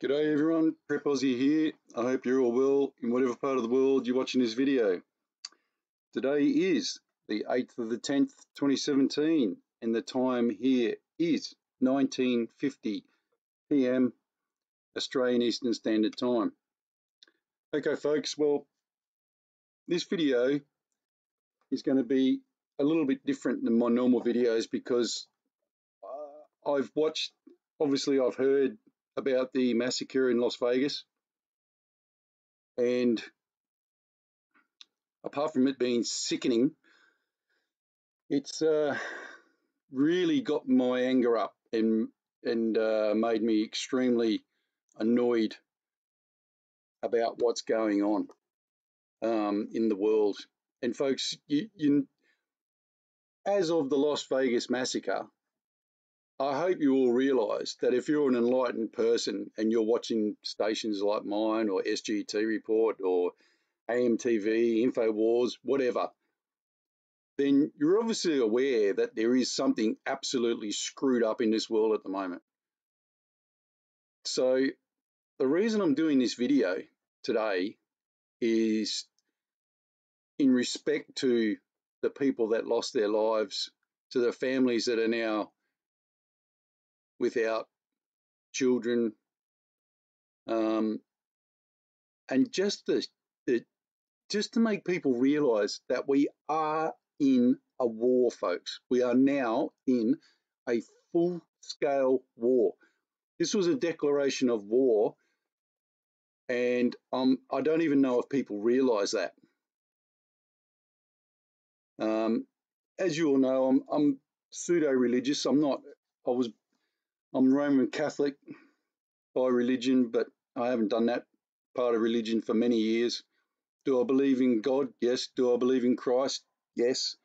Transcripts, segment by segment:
G'day everyone, Prep Aussie here. I hope you're all well in whatever part of the world you're watching this video. Today is the 8th of the 10th, 2017, and the time here is 19:50 PM Australian Eastern Standard Time. Okay folks, well, this video is going to be a little bit different than my normal videos because I've heard about the massacre in Las Vegas, and apart from it being sickening, it's really got my anger up and made me extremely annoyed about what's going on in the world. And folks, as of the Las Vegas massacre, I hope you all realise that if you're an enlightened person and you're watching stations like mine or SGT Report or AMTV, InfoWars, whatever, then you're obviously aware that there is something absolutely screwed up in this world at the moment. So the reason I'm doing this video today is in respect to the people that lost their lives, to the families that are now without children, and just to make people realise that we are in a war, folks. We are now in a full-scale war. This was a declaration of war, and I don't even know if people realise that. As you all know, I'm pseudo-religious. I'm Roman Catholic by religion, but I haven't done that part of religion for many years. Do I believe in God? Yes. Do I believe in Christ? Yes.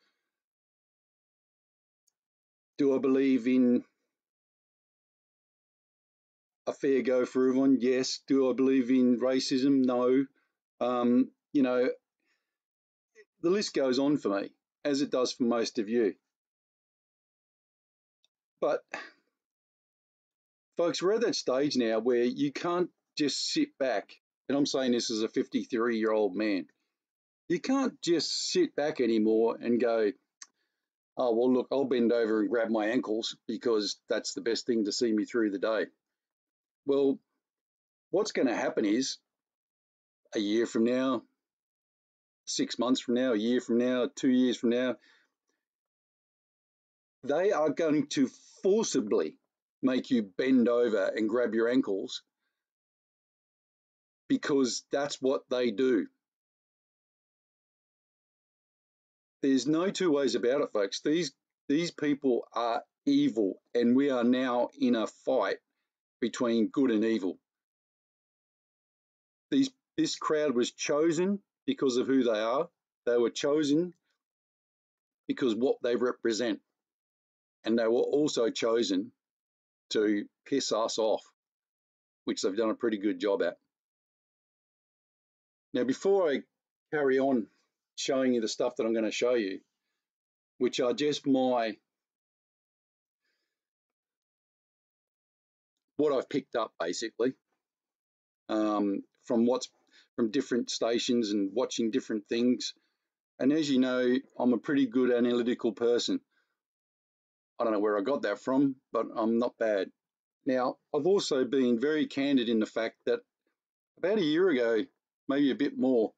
Do I believe in a fair go for everyone? Yes. Do I believe in racism? No. You know, the list goes on for me, as it does for most of you. But folks, we're at that stage now where you can't just sit back, and I'm saying this as a 53-year-old man. You can't just sit back anymore and go, oh, well, look, I'll bend over and grab my ankles because that's the best thing to see me through the day. Well, what's going to happen is a year from now, 6 months from now, a year from now, 2 years from now, they are going to forcibly make you bend over and grab your ankles because that's what they do. There's no two ways about it, folks. These people are evil, and we are now in a fight between good and evil. This crowd was chosen because of who they are. They were chosen because what they represent. And they were also chosen to piss us off, which they've done a pretty good job at. Now, before I carry on showing you the stuff that I'm going to show you, which are just what I've picked up basically from different stations and watching different things. And as you know, I'm a pretty good analytical person. I don't know where I got that from, but I'm not bad. Now, I've also been very candid in the fact that about a year ago, maybe a bit more,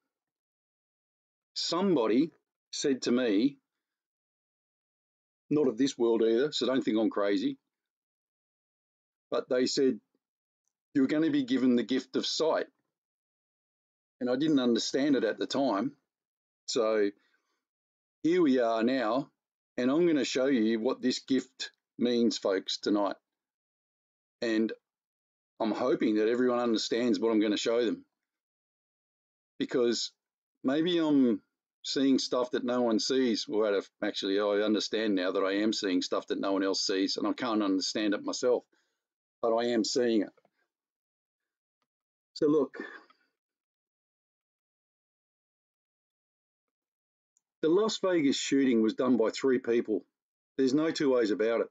somebody said to me, not of this world either, so don't think I'm crazy, but they said, you're going to be given the gift of sight. And I didn't understand it at the time. So here we are now, and I'm going to show you what this gift means, folks, tonight. And I'm hoping that everyone understands what I'm going to show them, because maybe I'm seeing stuff that no one sees. Well, actually, I understand now that I am seeing stuff that no one else sees, and I can't understand it myself, but I am seeing it. So look, the Las Vegas shooting was done by 3 people. There's no two ways about it.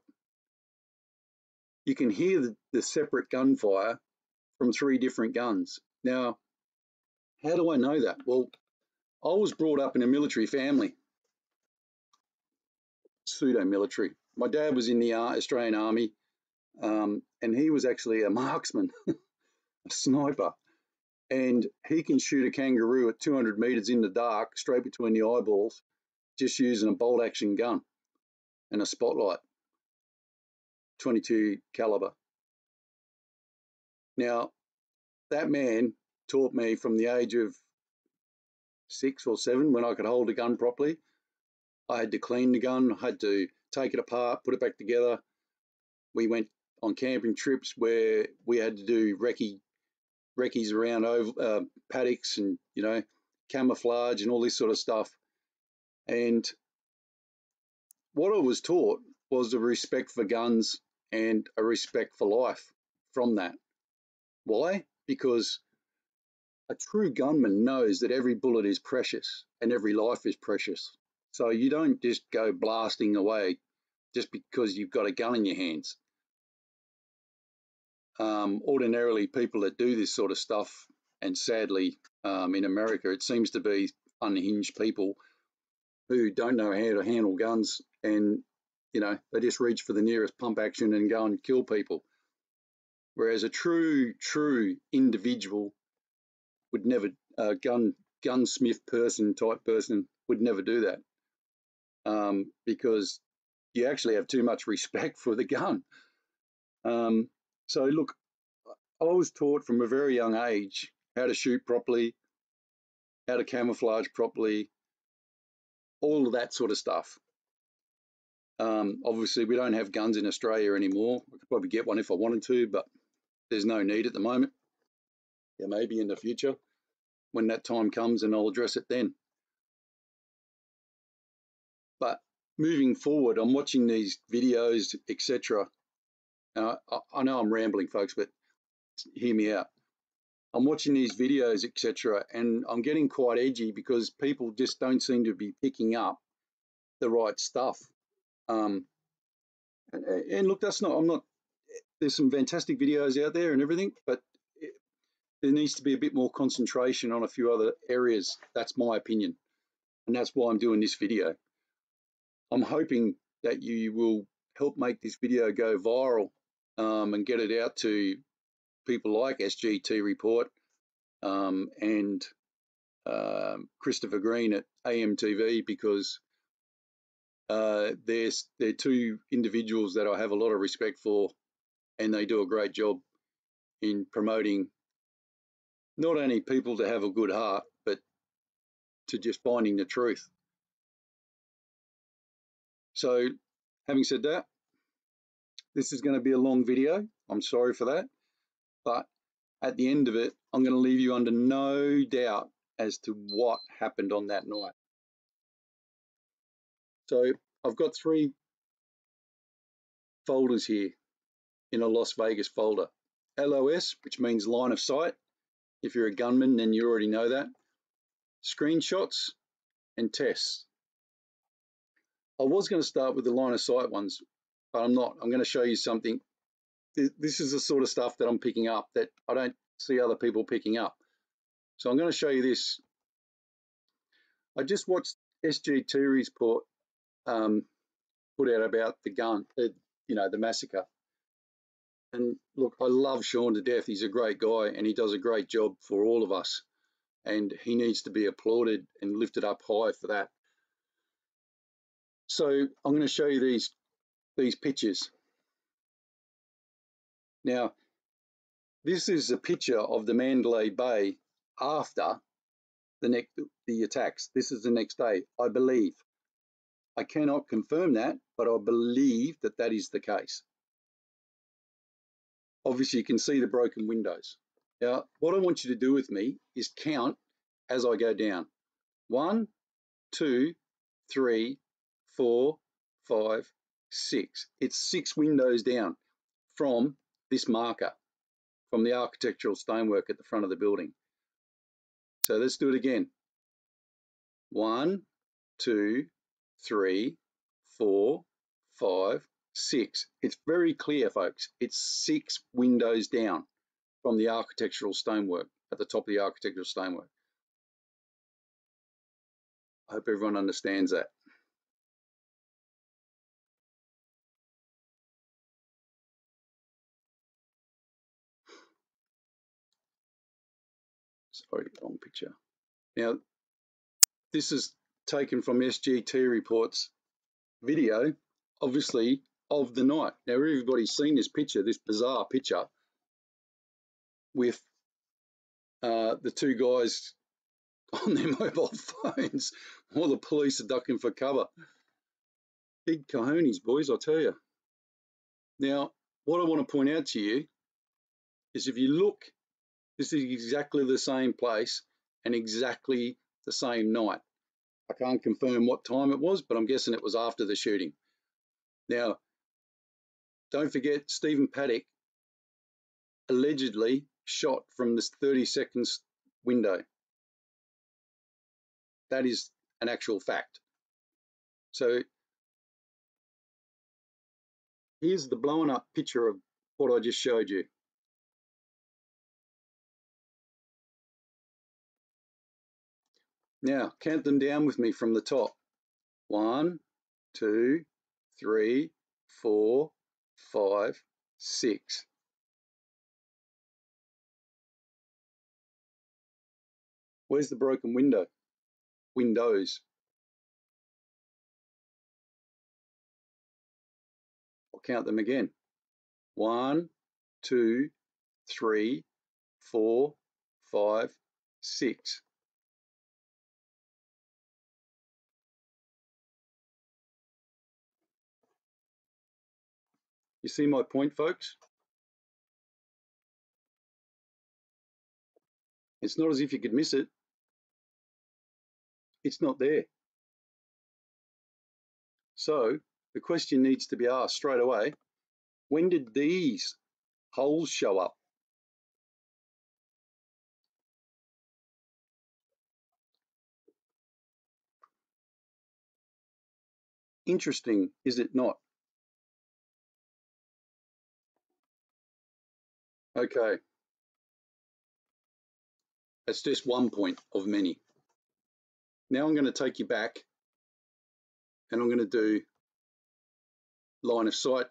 You can hear the separate gunfire from 3 different guns. Now, how do I know that? Well, I was brought up in a military family, pseudo-military. My dad was in the Australian Army, and he was actually a marksman, a sniper, and he can shoot a kangaroo at 200 meters in the dark, straight between the eyeballs, just using a bolt action gun and a spotlight, 22 caliber. Now, that man taught me from the age of 6 or 7, when I could hold a gun properly. I had to clean the gun, I had to take it apart, put it back together. We went on camping trips where we had to do recce's around paddocks and, you know, camouflage and all this sort of stuff. And what I was taught was a respect for guns and a respect for life from that. Why? Because a true gunman knows that every bullet is precious and every life is precious. So you don't just go blasting away just because you've got a gun in your hands. Ordinarily, people that do this sort of stuff, and sadly in America, it seems to be unhinged people who don't know how to handle guns, and you know, they just reach for the nearest pump action and go and kill people. Whereas a true individual would never, gunsmith person type person would never do that, because you actually have too much respect for the gun. So look, I was taught from a very young age how to shoot properly, how to camouflage properly, all of that sort of stuff. Obviously, we don't have guns in Australia anymore. I could probably get one if I wanted to, but there's no need at the moment. Yeah, maybe in the future when that time comes, and I'll address it then. But moving forward, I'm watching these videos, etc. I know I'm rambling, folks, but hear me out. I'm watching these videos, etc., and I'm getting quite edgy because people just don't seem to be picking up the right stuff. And look, that's not, I'm not, there's some fantastic videos out there and everything, but there needs to be a bit more concentration on a few other areas. That's my opinion. And that's why I'm doing this video. I'm hoping that you will help make this video go viral, and get it out to people like SGT Report, and Christopher Green at AMTV, because they're 2 individuals that I have a lot of respect for, and they do a great job in promoting not only people to have a good heart, but to just finding the truth. So having said that, this is going to be a long video. I'm sorry for that. But at the end of it, I'm going to leave you under no doubt as to what happened on that night. So I've got 3 folders here in a Las Vegas folder. LOS, which means line of sight. If you're a gunman, then you already know that. Screenshots and tests. I was going to start with the line of sight ones, but I'm not. I'm going to show you something. This is the sort of stuff that I'm picking up that I don't see other people picking up. So I'm going to show you this. I just watched SGT Report put out about the gun, you know, the massacre. And look, I love Sean to death. He's a great guy and he does a great job for all of us. And he needs to be applauded and lifted up high for that. So I'm going to show you these pictures. Now, this is a picture of the Mandalay Bay after the attacks. This is the next day, I believe. I cannot confirm that, but I believe that that is the case. Obviously, you can see the broken windows. Now, what I want you to do with me is count as I go down. 1, 2, 3, 4, 5, 6. It's 6 windows down from this marker, from the architectural stonework at the front of the building. So let's do it again. 1, 2, 3, 4, 5, 6. It's very clear, folks. It's 6 windows down. from the architectural stonework, at the top of the architectural stonework. I hope everyone understands that. Sorry, wrong picture. Now, this is taken from SGT Report's video, obviously, of the night. Now, everybody's seen this picture, this bizarre picture with the two guys on their mobile phones while the police are ducking for cover. Big cojones, boys, I tell you. Now, what I want to point out to you is if you look, this is exactly the same place and exactly the same night. I can't confirm what time it was, but I'm guessing it was after the shooting. Now, don't forget, Stephen Paddock allegedly shot from this 30 seconds window. That is an actual fact. So here's the blown up picture of what I just showed you. Now, count them down with me from the top. 1, 2, 3, 4, 5, 6. Where's the broken window? Windows. I'll count them again. 1, 2, 3, 4, 5, 6. You see my point, folks? It's not as if you could miss it. It's not there. So the question needs to be asked straight away, when did these holes show up? Interesting, is it not? Okay. That's just one point of many. Now I'm going to take you back and I'm going to do line of sight.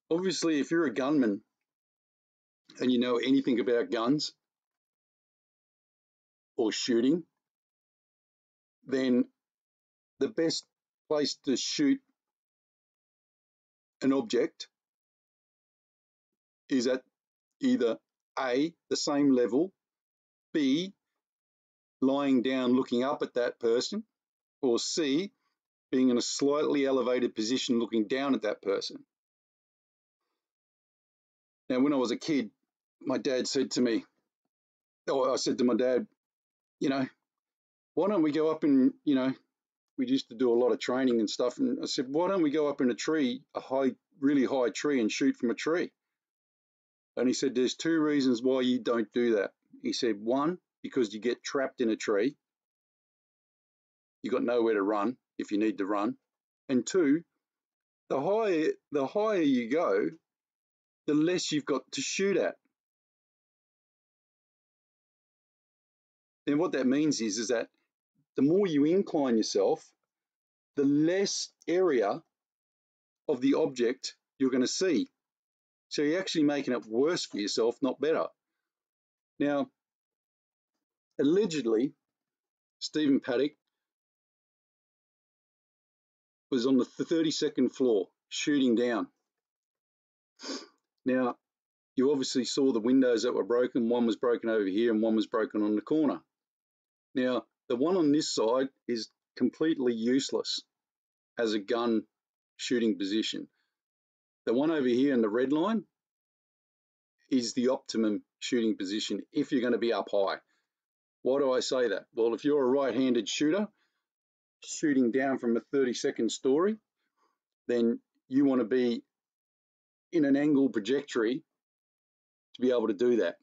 Obviously, if you're a gunman and you know anything about guns or shooting, then the best place to shoot an object is at either A, the same level, B, lying down looking up at that person, or C, being in a slightly elevated position looking down at that person. Now, when I was a kid, my dad said to me, or I said to my dad, you know, why don't we go up and, you know, we used to do a lot of training and stuff. And I said, why don't we go up in a tree, a really high tree, and shoot from a tree? And he said, there's two reasons why you don't do that. He said, one, because you get trapped in a tree. You got nowhere to run if you need to run. And two, the higher you go, the less you've got to shoot at. And what that means is that the more you incline yourself, the less area of the object you're going to see. So you're actually making it worse for yourself, not better. Now, allegedly, Stephen Paddock was on the 32nd floor shooting down. Now, you obviously saw the windows that were broken. One was broken over here and one was broken on the corner. Now, the one on this side is completely useless as a gun shooting position. The one over here in the red line is the optimum shooting position if you're going to be up high. Why do I say that? Well, if you're a right-handed shooter shooting down from a 32nd story, then you want to be in an angle trajectory to be able to do that.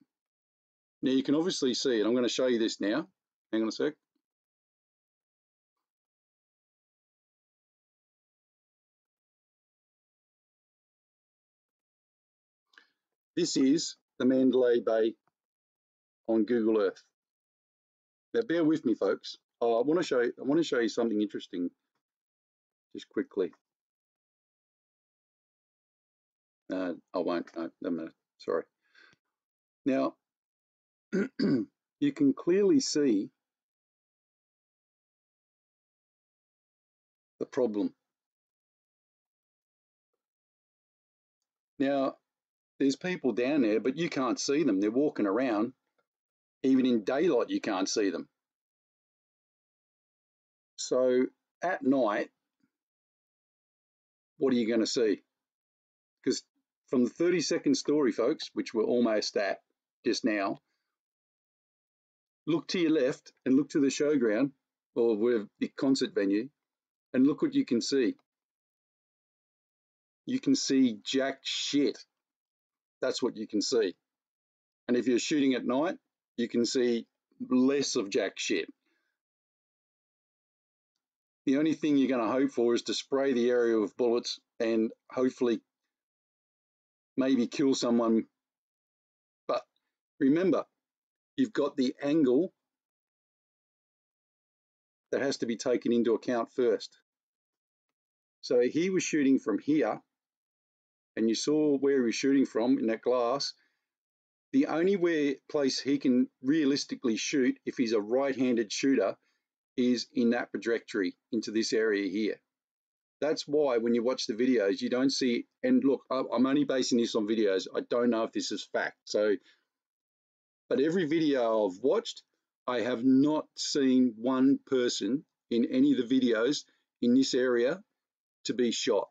Now you can obviously see it. I'm going to show you this now. Hang on a sec. This is the Mandalay Bay on Google Earth. Now, bear with me, folks. I want to show you something interesting, just quickly. I won't. No, sorry. Now, you can clearly see the problem. Now, there's people down there, but you can't see them. They're walking around. Even in daylight, you can't see them. So at night, what are you going to see? Because from the 32nd story, folks, which we're almost at just now, look to your left and look to the showground or where the concert venue, and look what you can see. You can see jack shit. That's what you can see. And if you're shooting at night, you can see less of jack shit. The only thing you're going to hope for is to spray the area with bullets and hopefully maybe kill someone. But remember, you've got the angle that has to be taken into account first. So he was shooting from here, and you saw where he was shooting from in that glass. The only place he can realistically shoot, if he's a right-handed shooter, is in that trajectory into this area here. That's why when you watch the videos, you don't see, and look, I'm only basing this on videos. I don't know if this is fact. So, but every video I've watched, I have not seen one person in any of the videos in this area to be shot.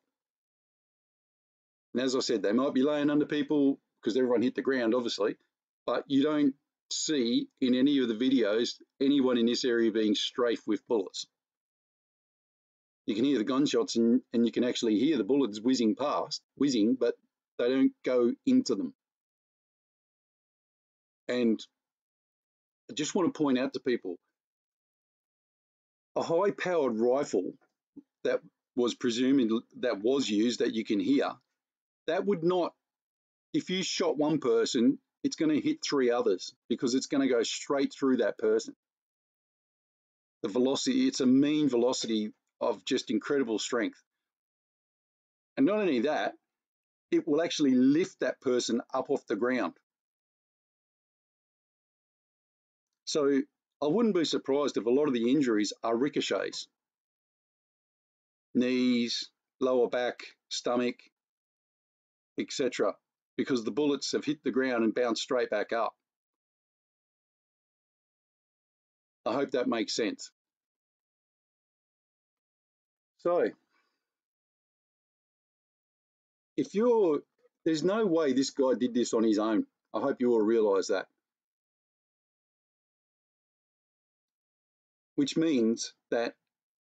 And as I said, they might be laying under people because everyone hit the ground, obviously, but you don't see in any of the videos anyone in this area being strafed with bullets. You can hear the gunshots and you can actually hear the bullets whizzing past, but they don't go into them. And I just want to point out to people, a high-powered rifle that was used, that you can hear, that would not, if you shot one person, it's going to hit three others because it's going to go straight through that person. The velocity, it's a mean velocity of just incredible strength. And not only that, it will actually lift that person up off the ground. So I wouldn't be surprised if a lot of the injuries are ricochets. Knees, lower back, stomach, etc. because the bullets have hit the ground and bounced straight back up. I hope that makes sense. So, there's no way this guy did this on his own. I hope you all realise that. Which means that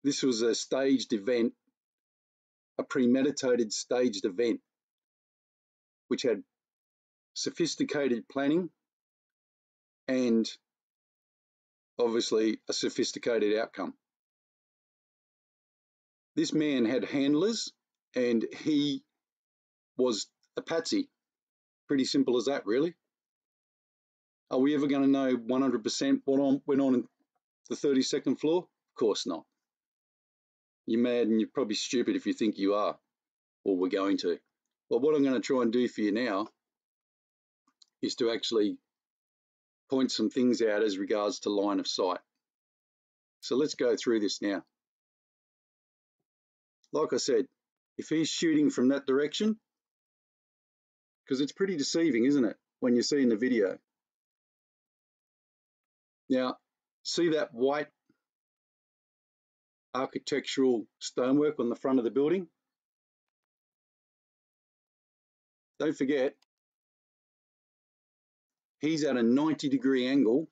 this was a staged event, a premeditated staged event, which had sophisticated planning and obviously a sophisticated outcome. This man had handlers and he was a patsy. Pretty simple as that, really. Are we ever going to know 100% what went on in the 32nd floor? Of course not. You're mad and you're probably stupid if you think you are, or we're going to. But what I'm going to try and do for you now is to actually point some things out as regards to line of sight. So let's go through this now. Like I said, if he's shooting from that direction, because it's pretty deceiving, isn't it, when you see in the video. Now, see that white architectural stonework on the front of the building? Don't forget, he's at a 90-degree angle,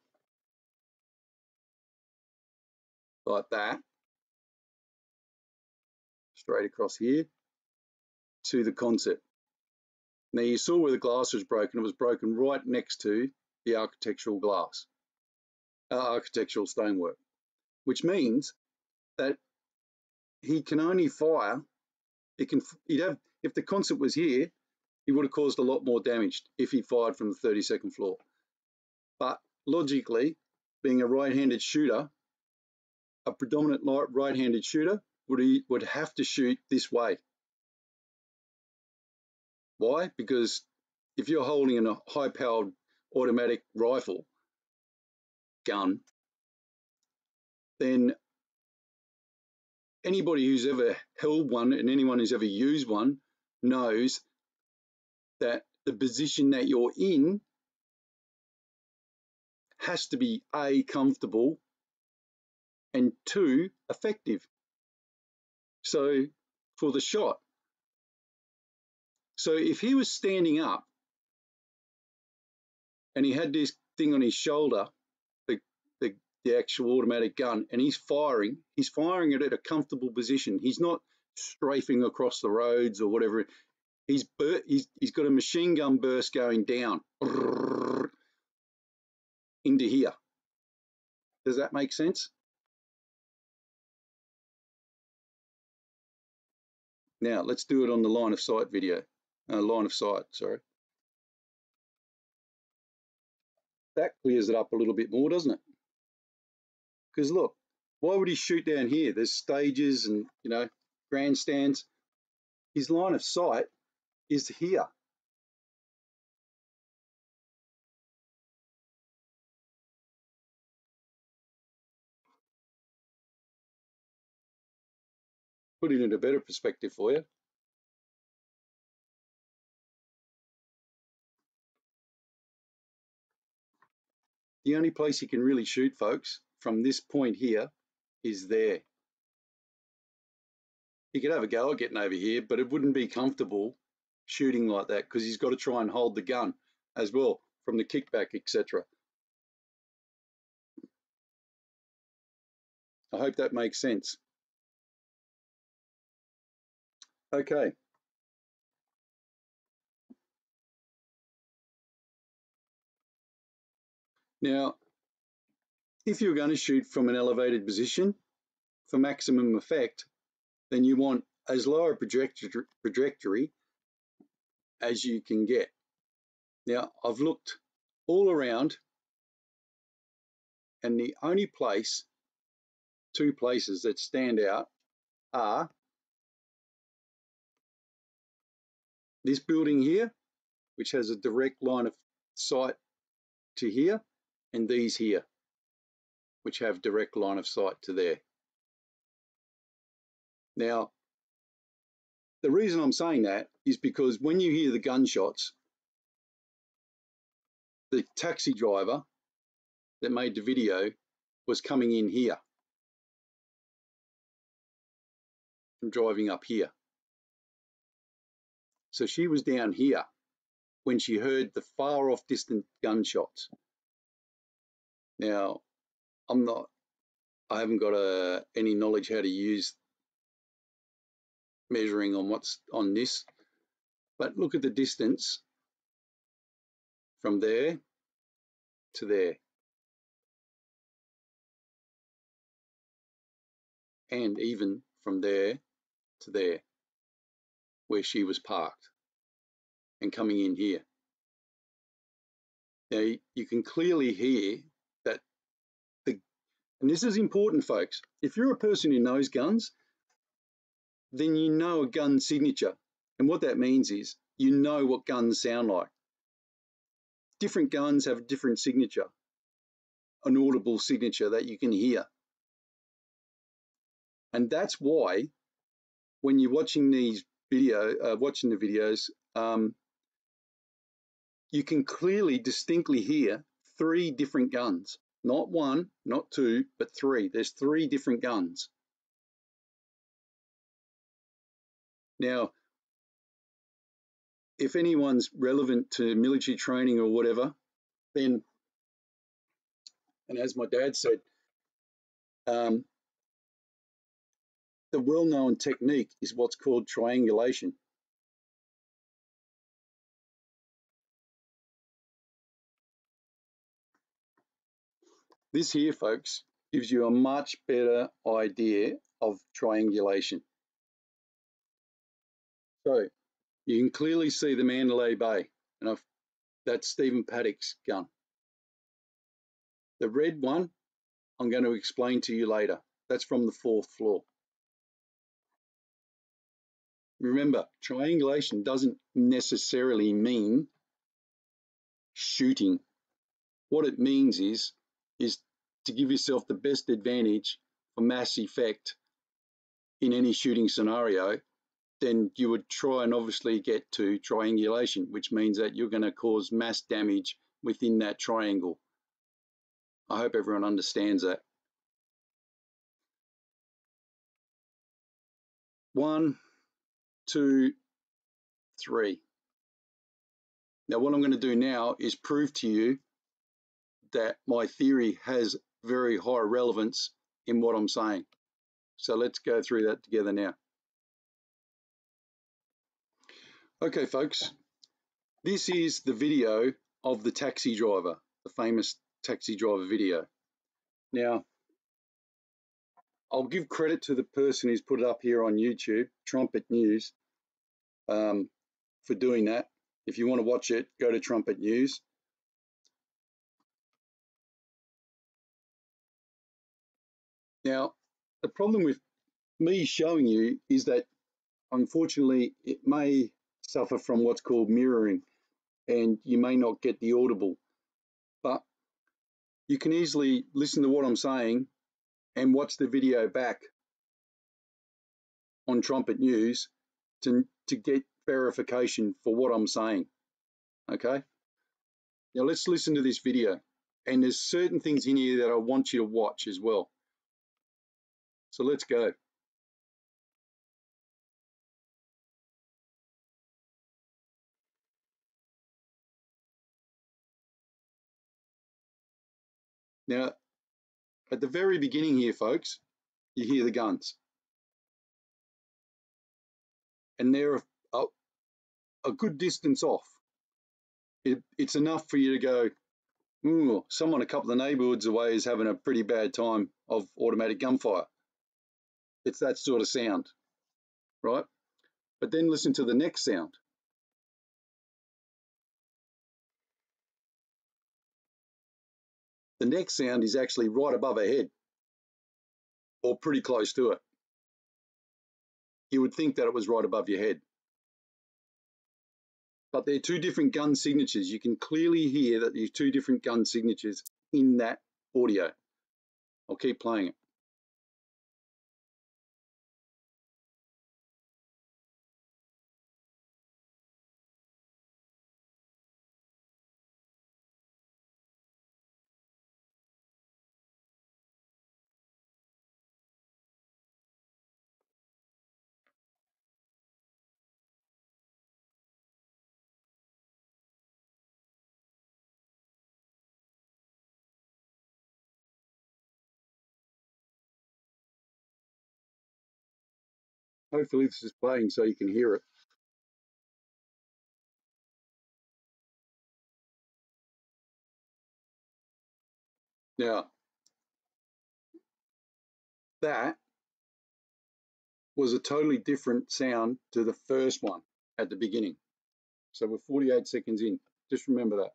like that, straight across here, to the concert. Now you saw where the glass was broken. It was broken right next to the architectural glass, architectural stonework, which means that he can only fire, if the concert was here, he would have caused a lot more damage if he fired from the 32nd floor. But logically, being a right-handed shooter, a predominant right-handed shooter would have to shoot this way. Why? Because if you're holding a high-powered automatic rifle gun, then anybody who's ever held one and anyone who's ever used one knows that the position that you're in has to be A, comfortable, and 2, effective. So for the shot. So if he was standing up and he had this thing on his shoulder, the actual automatic gun, and he's firing it at a comfortable position. He's not strafing across the roads or whatever. He's got a machine gun burst going down into here. Does that make sense? Now let's do it on the line of sight video. Line of sight, sorry. That clears it up a little bit more, doesn't it? Because look, why would he shoot down here? There's stages and, you know, grandstands. His line of sight is here. Put it in a better perspective for you. The only place you can really shoot, folks, from this point here is there. He could have a go at getting over here, but it wouldn't be comfortable shooting like that because he's got to try and hold the gun as well from the kickback, etc. I hope that makes sense. Okay. Now, if you're going to shoot from an elevated position for maximum effect, then you want as low a trajectory as you can get. Now, I've looked all around, and the only place, 2 places that stand out are this building here, which has a direct line of sight to here, and these here, which have direct line of sight to there. Now, the reason I'm saying that is because when you hear the gunshots, the taxi driver that made the video was coming in here and driving up here. So she was down here when she heard the far off distant gunshots. Now, I haven't got any knowledge how to use measuring on what's on this, but look at the distance from there to there. And even from there to there, where she was parked and coming in here. Now, you can clearly hear that, and this is important, folks. If you're a person who knows guns, then you know a gun signature. And what that means is you know what guns sound like. Different guns have a different signature, an audible signature that you can hear. And that's why when you're watching these watching the videos, you can clearly, distinctly hear 3 different guns. Not 1, not 2, but 3. There's 3 different guns. Now, if anyone's relevant to military training or whatever, then, and as my dad said, the well-known technique is what's called triangulation. This here, folks, gives you a much better idea of triangulation. So You can clearly see the Mandalay Bay, and that's Stephen Paddock's gun. The red one, I'm going to explain to you later. That's from the 4th floor. Remember, triangulation doesn't necessarily mean shooting. What it means is to give yourself the best advantage for mass effect in any shooting scenario. Then you would try and obviously get to triangulation, which means that you're going to cause mass damage within that triangle. I hope everyone understands that. 1, 2, 3. Now what I'm going to do now is prove to you that my theory has very high relevance in what I'm saying. So let's go through that together now. Okay, folks, this is the video of the taxi driver, the famous taxi driver video. Now, I'll give credit to the person who's put it up here on YouTube, Trumpet News, for doing that. If you want to watch it, go to Trumpet News. Now, the problem with me showing you is that, unfortunately, it may suffer from what's called mirroring, and you may not get the audible. But you can easily listen to what I'm saying and watch the video back on Trumpet News to get verification for what I'm saying. Okay? Now let's listen to this video. And there's certain things in here that I want you to watch as well. So let's go. Now, at the very beginning here, folks, you hear the guns. And they're a good distance off. It's enough for you to go, ooh, someone a couple of neighborhoods away is having a pretty bad time of automatic gunfire. It's that sort of sound, right? But then listen to the next sound. The next sound is actually right above our head, or pretty close to it. You would think that it was right above your head. But they're two different gun signatures. You can clearly hear that there's two different gun signatures in that audio. I'll keep playing it. Hopefully this is playing so you can hear it. Now, that was a totally different sound to the first one at the beginning. So we're 48 seconds in. Just remember that.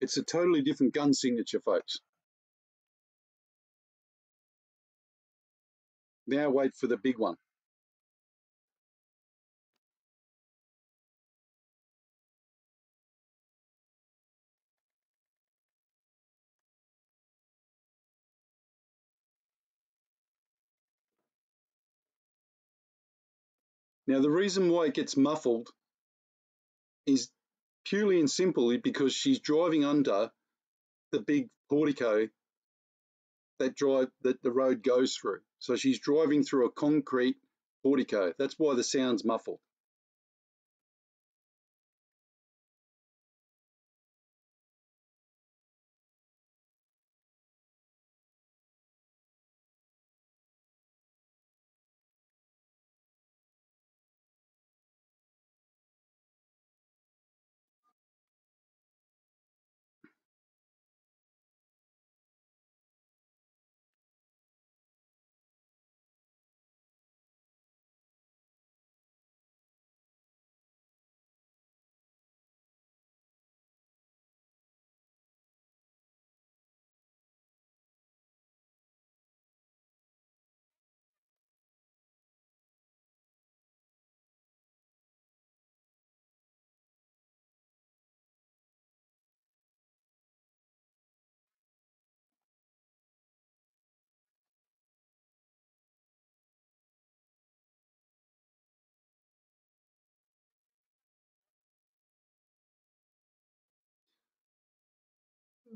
It's a totally different gun signature, folks. Now wait for the big one. Now the reason why it gets muffled is purely and simply because she's driving under the big portico that the road goes through. So she's driving through a concrete portico. That's why the sound's muffled.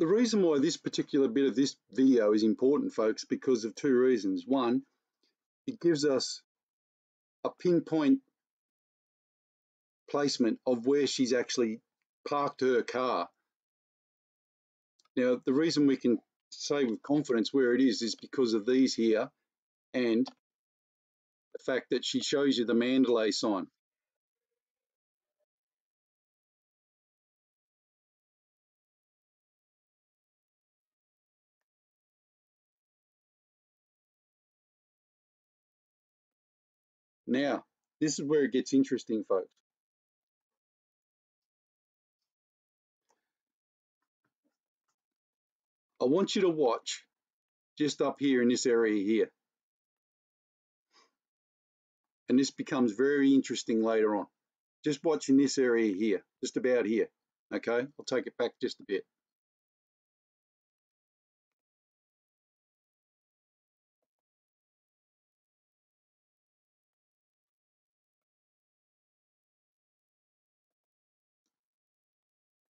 the reason why this particular bit of this video is important, folks, because of two reasons. One, it gives us a pinpoint placement of where she's actually parked her car. Now, the reason we can say with confidence where it is because of these here and the fact that she shows you the Mandalay sign. Now, this is where it gets interesting, folks. I want you to watch just up here in this area here. And this becomes very interesting later on. Just watching this area here, just about here. Okay, I'll take it back just a bit.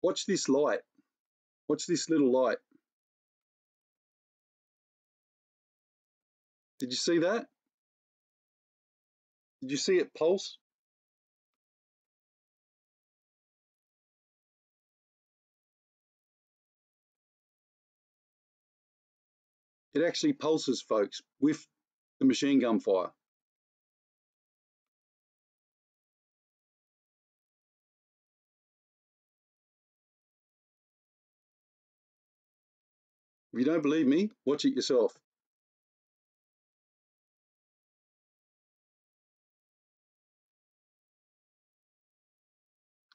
Watch this light. Watch this little light. Did you see that? Did you see it pulse? It actually pulses, folks, with the machine gun fire. If you don't believe me, watch it yourself.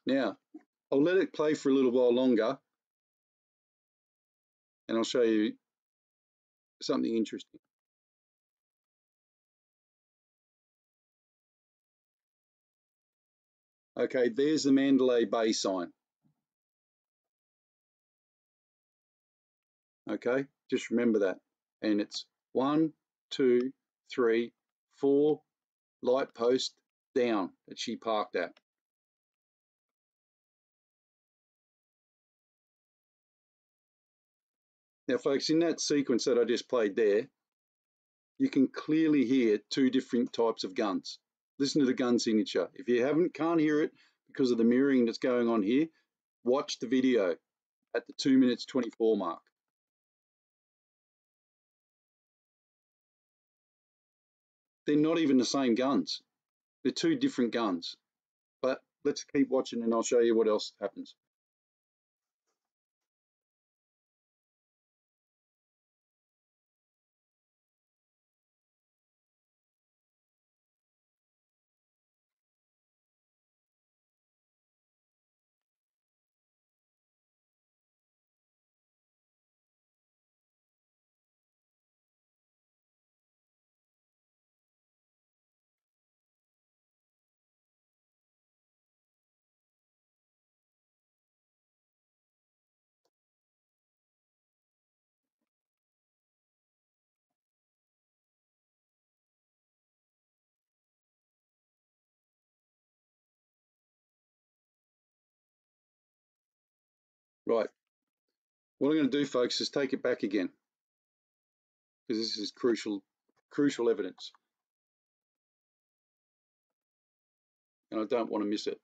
Now, I'll let it play for a little while longer and I'll show you something interesting. Okay, there's the Mandalay Bay sign. Okay, just remember that. And it's 1, 2, 3, 4 light posts down that she parked at. Now, folks, in that sequence that I just played there, you can clearly hear two different types of guns. Listen to the gun signature. If you can't hear it because of the mirroring that's going on here, watch the video at the 2 minutes 24 mark. They're not even the same guns. They're two different guns. But let's keep watching and I'll show you what else happens. Right. What I'm going to do, folks, is take it back again because this is crucial evidence. And I don't want to miss it.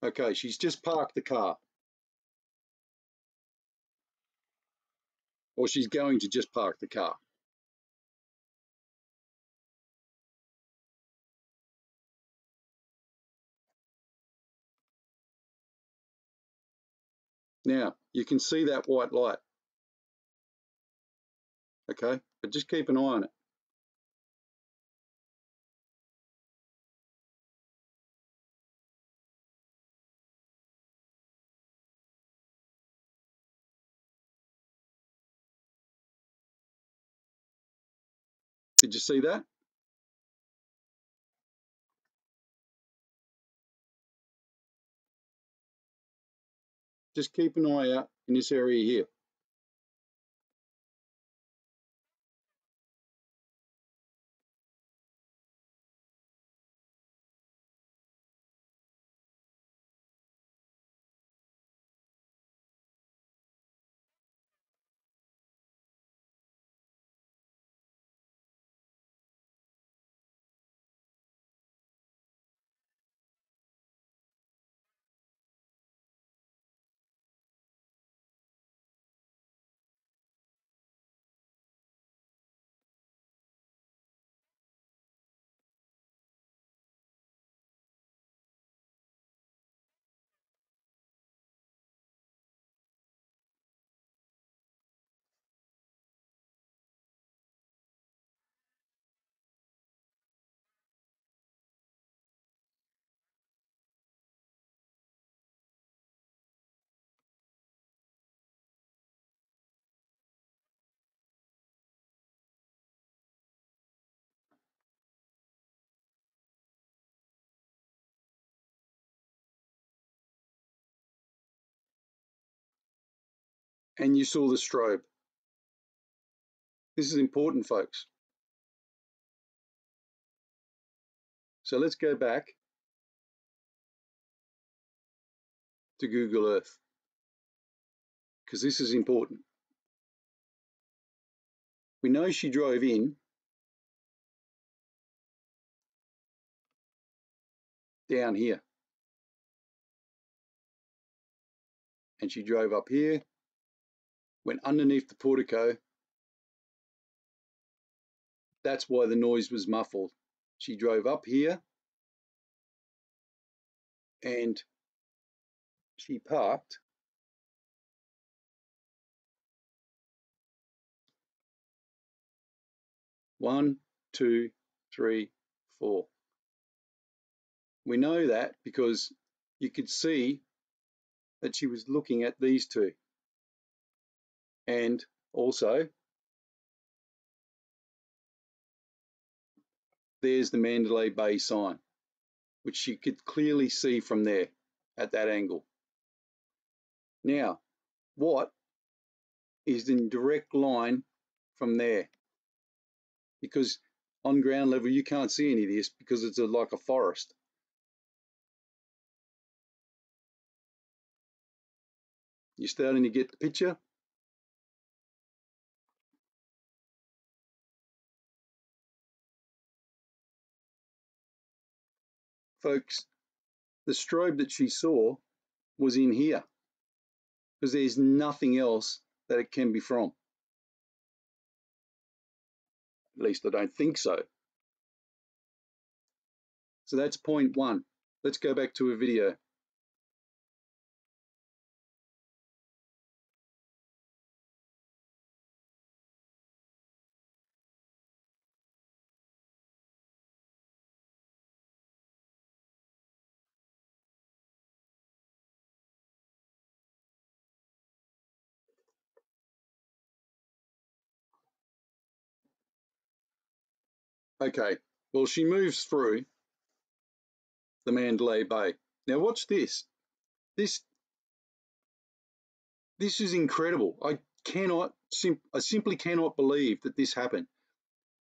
Okay, she's just parked the car. Or she's going to just park the car. Now, you can see that white light. Okay, but just keep an eye on it. Did you see that? Just keep an eye out in this area here. and you saw the strobe. This is important, folks. So let's go back to Google Earth, because this is important. We know she drove in down here, and she drove up here, went underneath the portico. That's why the noise was muffled. She drove up here and she parked one, two, three, four. We know that because you could see that she was looking at these two. And also, there's the Mandalay Bay sign, which you could clearly see from there at that angle. Now, what is in direct line from there? Because on ground level, you can't see any of this because it's like a forest. You're starting to get the picture? Folks, the strobe that she saw was in here because there's nothing else that it can be from. At least I don't think so. So that's point one. Let's go back to a video. Okay, well, she moves through the Mandalay Bay. Now watch this. This is incredible. I simply cannot believe that this happened.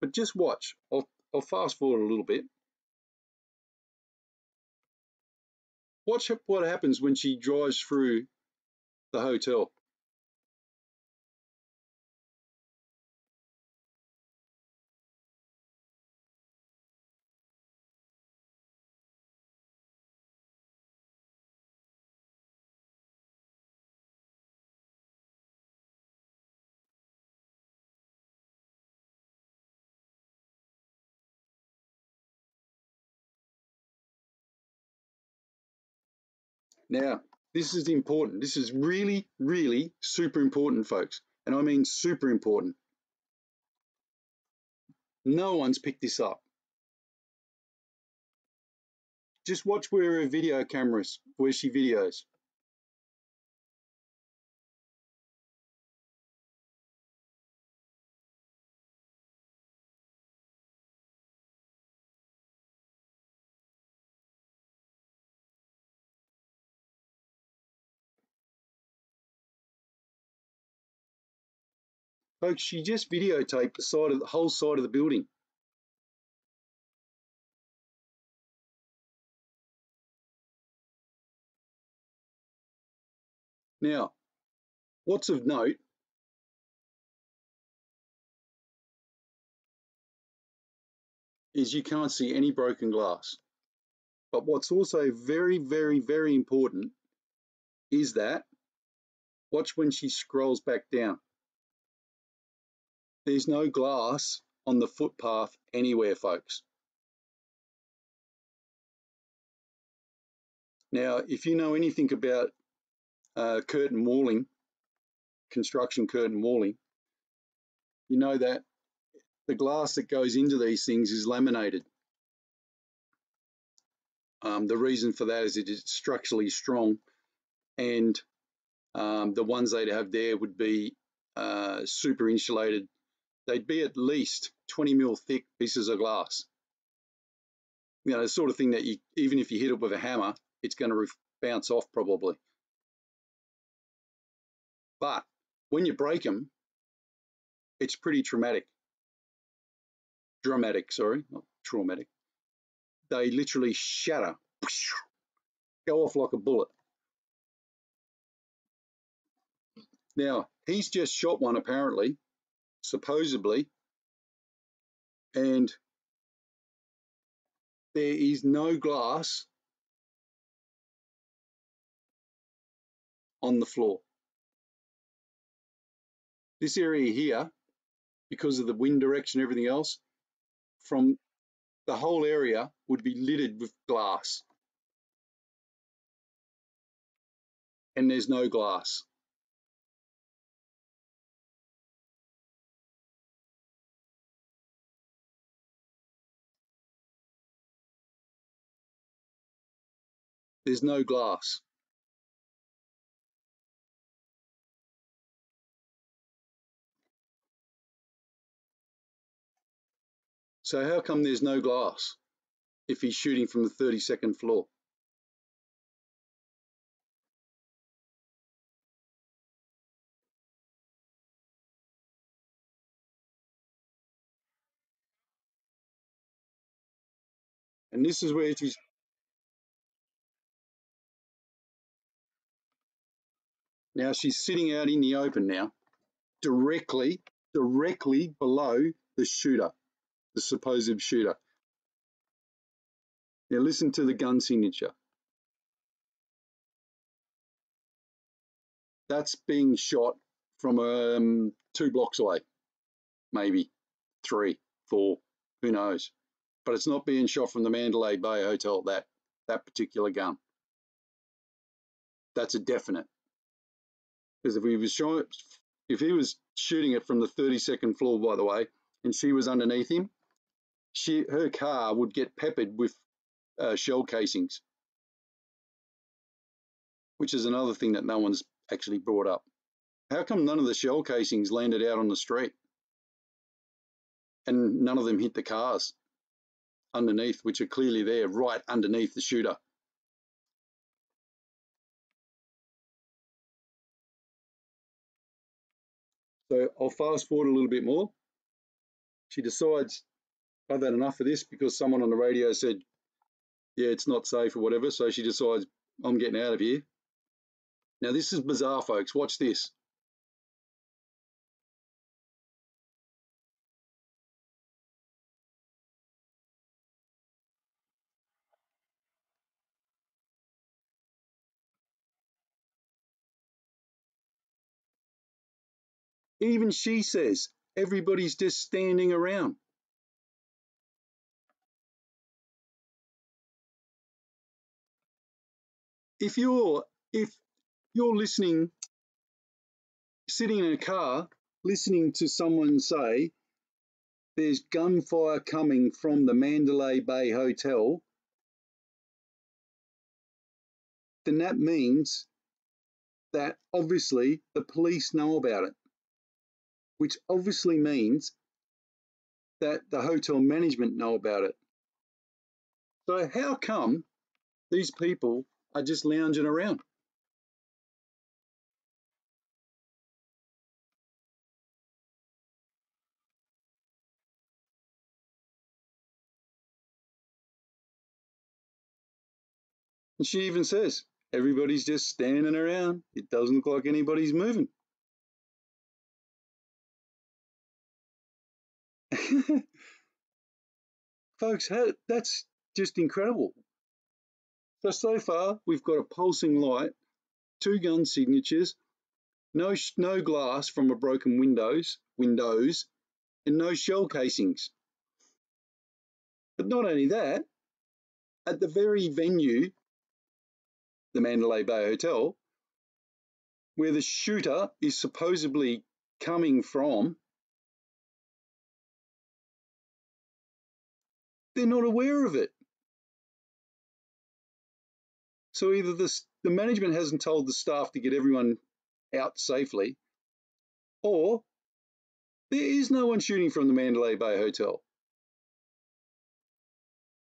But just watch. I'll fast forward a little bit. Watch what happens when she drives through the hotel. Now, this is important. This is really, really super important, folks. And I mean super important. No one's picked this up. Just watch where her video cameras, where she videos. Folks, she just videotaped the whole side of the building. Now, what's of note is you can't see any broken glass. But what's also very, very, very important is that, watch when she scrolls back down. There's no glass on the footpath anywhere, folks. Now, if you know anything about curtain walling, construction curtain walling, you know that the glass that goes into these things is laminated. The reason for that is it is structurally strong, and the ones they'd have there would be super insulated. They'd be at least 20 mil thick pieces of glass. You know, the sort of thing that even if you hit it with a hammer, it's going to bounce off probably. But when you break them, it's pretty dramatic, sorry, not traumatic. They literally shatter, go off like a bullet. Now, he's just shot one apparently, supposedly, and there is no glass on the floor. This area here, because of the wind direction and everything else, from the whole area would be littered with glass. And there's no glass. There's no glass. So how come there's no glass if he's shooting from the 32nd floor? And this is where she's now she's sitting out in the open now, directly below the shooter, the supposed shooter. Now listen to the gun signature. That's being shot from 2 blocks away, maybe 3, 4, who knows? But it's not being shot from the Mandalay Bay Hotel, that particular gun. That's a definite. Because if he was shooting it from the 32nd floor, by the way, and she was underneath him, her car would get peppered with shell casings, which is another thing that no one's actually brought up. How come none of the shell casings landed out on the street and none of them hit the cars underneath, which are clearly there, right underneath the shooter? So I'll fast forward a little bit more. She decides, I've had enough of this, because someone on the radio said, yeah, it's not safe or whatever. So she decides, I'm getting out of here. Now this is bizarre, folks. Watch this. Even she says, everybody's just standing around. If you're listening, sitting in a car, listening to someone say, there's gunfire coming from the Mandalay Bay Hotel, then that means that obviously the police know about it, which obviously means that the hotel management know about it. So how come these people are just lounging around? And she even says, everybody's just standing around. It doesn't look like anybody's moving. Folks, that's just incredible. So far, we've got a pulsing light, 2 gun signatures, no glass from a broken windows, and no shell casings. But not only that, at the very venue, the Mandalay Bay Hotel, where the shooter is supposedly coming from, they're not aware of it. So either the management hasn't told the staff to get everyone out safely, or there is no one shooting from the Mandalay Bay Hotel,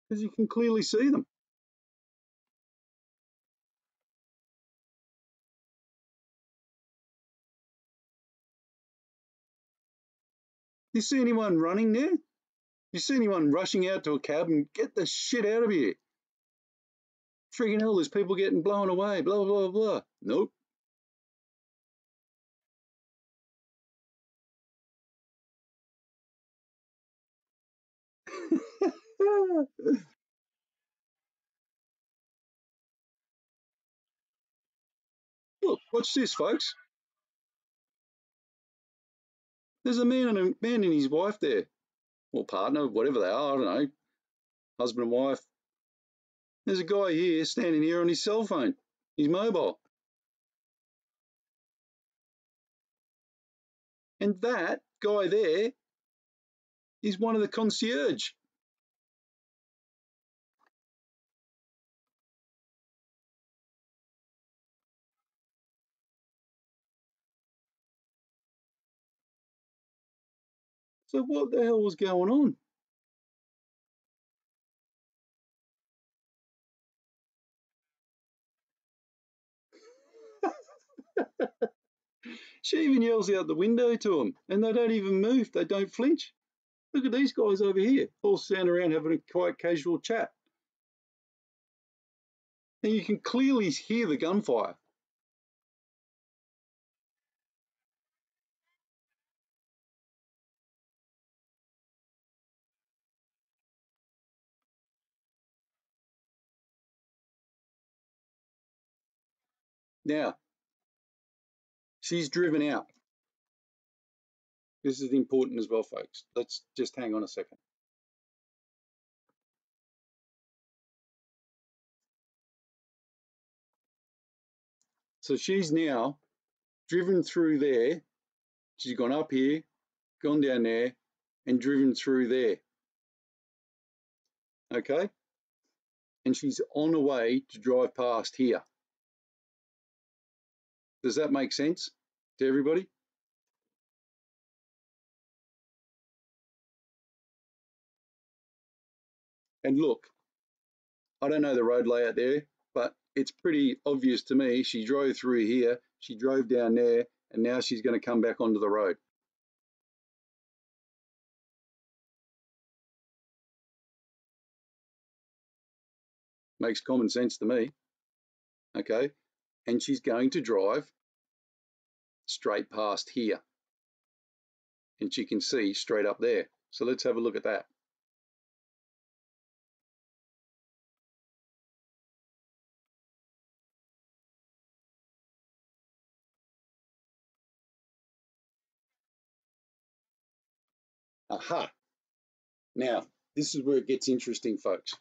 because you can clearly see them. You see anyone running there? You see anyone rushing out to a cab and get the shit out of here? Freaking hell, there's people getting blown away, blah, blah, blah. Nope. Look, watch this, folks. There's a man and his wife there, or partner, whatever they are, I don't know, husband and wife. There's a guy here standing here on his cell phone, his mobile. And that guy there is one of the concierge. So what the hell was going on? She even yells out the window to them, and they don't even move. They don't flinch. Look at these guys over here, all standing around having a quite casual chat. And you can clearly hear the gunfire. Now, she's driven out. This is important as well, folks. Let's just hang on a second. So she's now driven through there. She's gone up here, gone down there, and driven through there. Okay? And she's on her way to drive past here. Does that make sense to everybody? And look, I don't know the road layout there, but it's pretty obvious to me. She drove through here, she drove down there, and now she's going to come back onto the road. Makes common sense to me. Okay? And she's going to drive straight past here. And she can see straight up there. So let's have a look at that. Aha. Now, this is where it gets interesting, folks.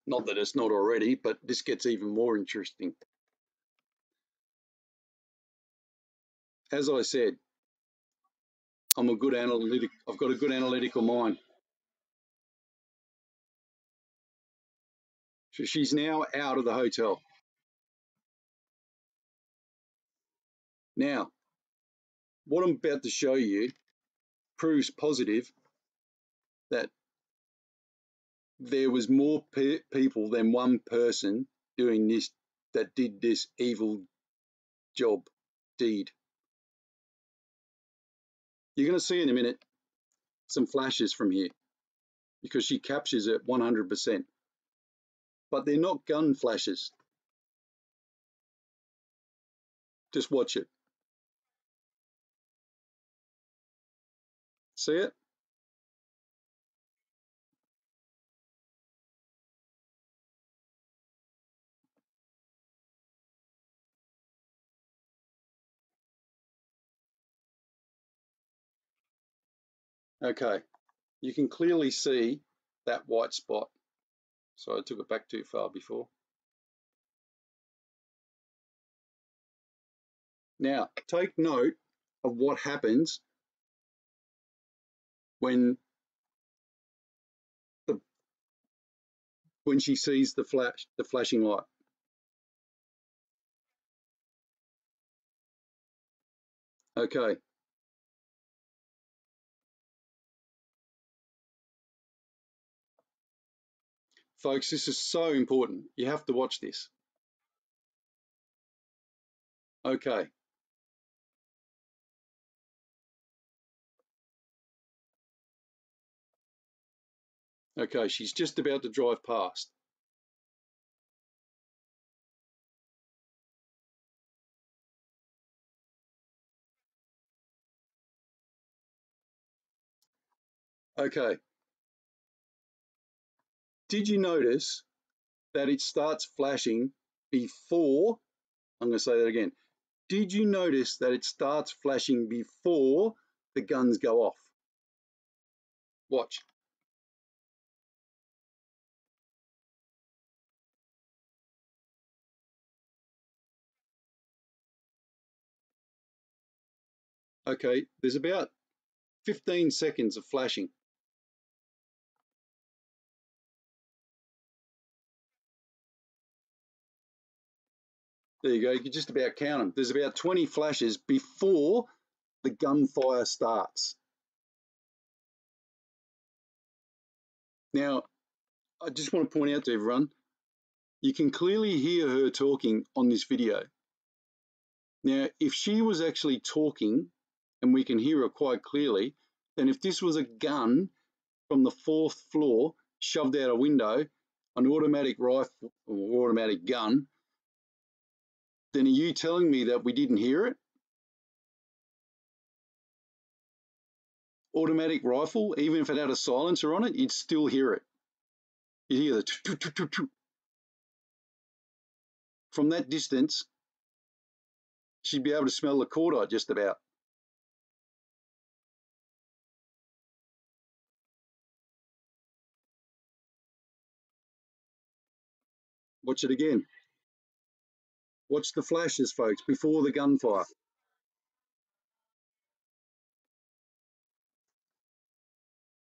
Not that it's not already, but this gets even more interesting. As I said, I've got a good analytical mind. So she's now out of the hotel. Now, what I'm about to show you proves positive that there was more people than one person doing this, that did this evil deed. You're going to see in a minute some flashes from here because she captures it 100%. But they're not gun flashes. Just watch it. See it? Okay. You can clearly see that white spot. So I took it back too far before. Now, take note of what happens when she sees the flashing light. Okay. Folks, this is so important. You have to watch this. Okay. Okay, she's just about to drive past. Okay, did you notice that it starts flashing before, I'm going to say that again, did you notice that it starts flashing before the guns go off? Watch. Okay, there's about 15 seconds of flashing. There you go, you can just about count them. There's about 20 flashes before the gunfire starts. Now, I just want to point out to everyone, you can clearly hear her talking on this video. Now, if she was actually talking, and we can hear her quite clearly, then if this was a gun from the 4th floor shoved out a window, an automatic rifle or automatic gun, then are you telling me that we didn't hear it? Automatic rifle, even if it had a silencer on it, you'd still hear it. You'd hear the from that distance. She'd be able to smell the cordite just about. Watch it again. Watch the flashes, folks, before the gunfire.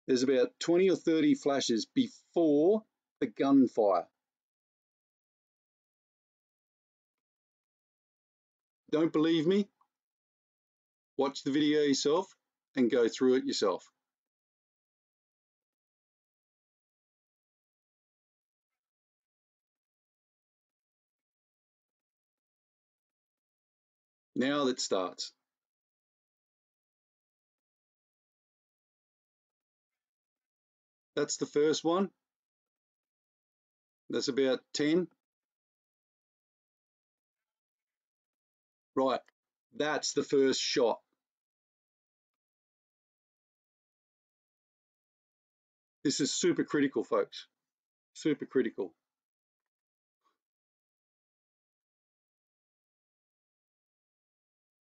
There's about 20 or 30 flashes before the gunfire. Don't believe me? Watch the video yourself and go through it yourself. Now that starts. That's the first one. That's about 10. Right, that's the first shot. This is super critical, folks. Super critical.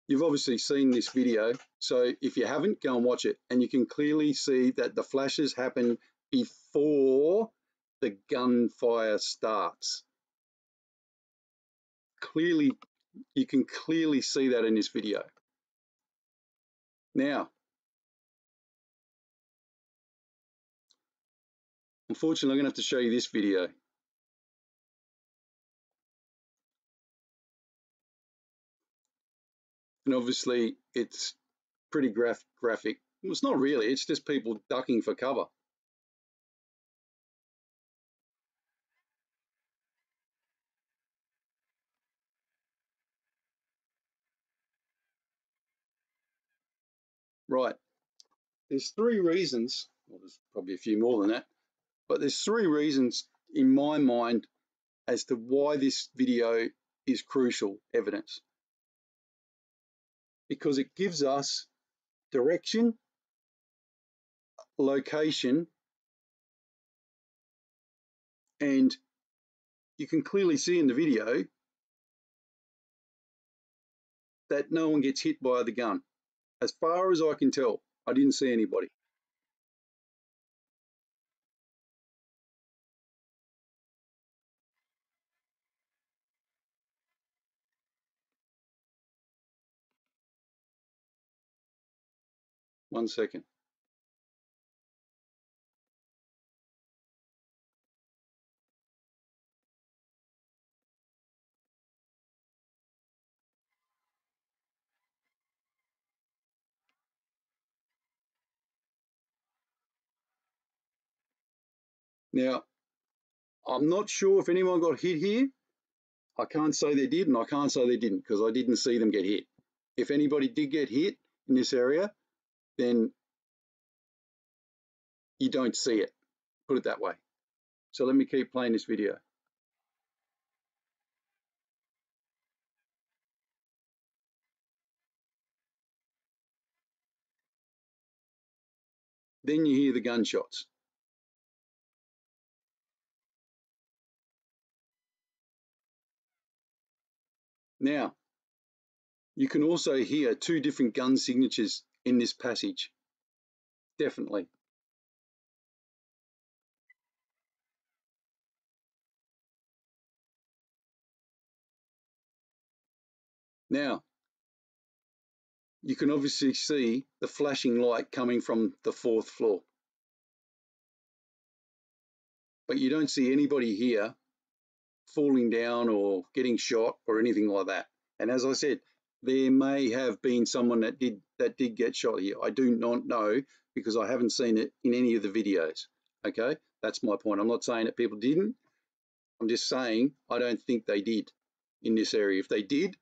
You've obviously seen this video, so if you haven't, go and watch it, and you can clearly see that the flashes happen before the gunfire starts. Clearly, you can clearly see that in this video. Now, unfortunately, I'm going to have to show you this video. And obviously, it's pretty graphic. Well, it's not really, it's just people ducking for cover. Right, there's 3 reasons, well, there's probably a few more than that, but there's 3 reasons in my mind as to why this video is crucial evidence. Because it gives us direction, location, and you can clearly see in the video that no one gets hit by the gun. As far as I can tell, I didn't see anybody. One second. Now, I'm not sure if anyone got hit here. I can't say they did, and I can't say they didn't, because I didn't see them get hit. If anybody did get hit in this area, then you don't see it. put it that way. So let me keep playing this video. Then you hear the gunshots. Now, you can also hear two different gun signatures in this passage. Definitely. Now, you can obviously see the flashing light coming from the 4th floor. But you don't see anybody here falling down or getting shot or anything like that. And as I said, there may have been someone that did get shot here. I do not know because I haven't seen it in any of the videos. Okay, that's my point. I'm not saying that people didn't. I'm just saying I don't think they did in this area. If they did,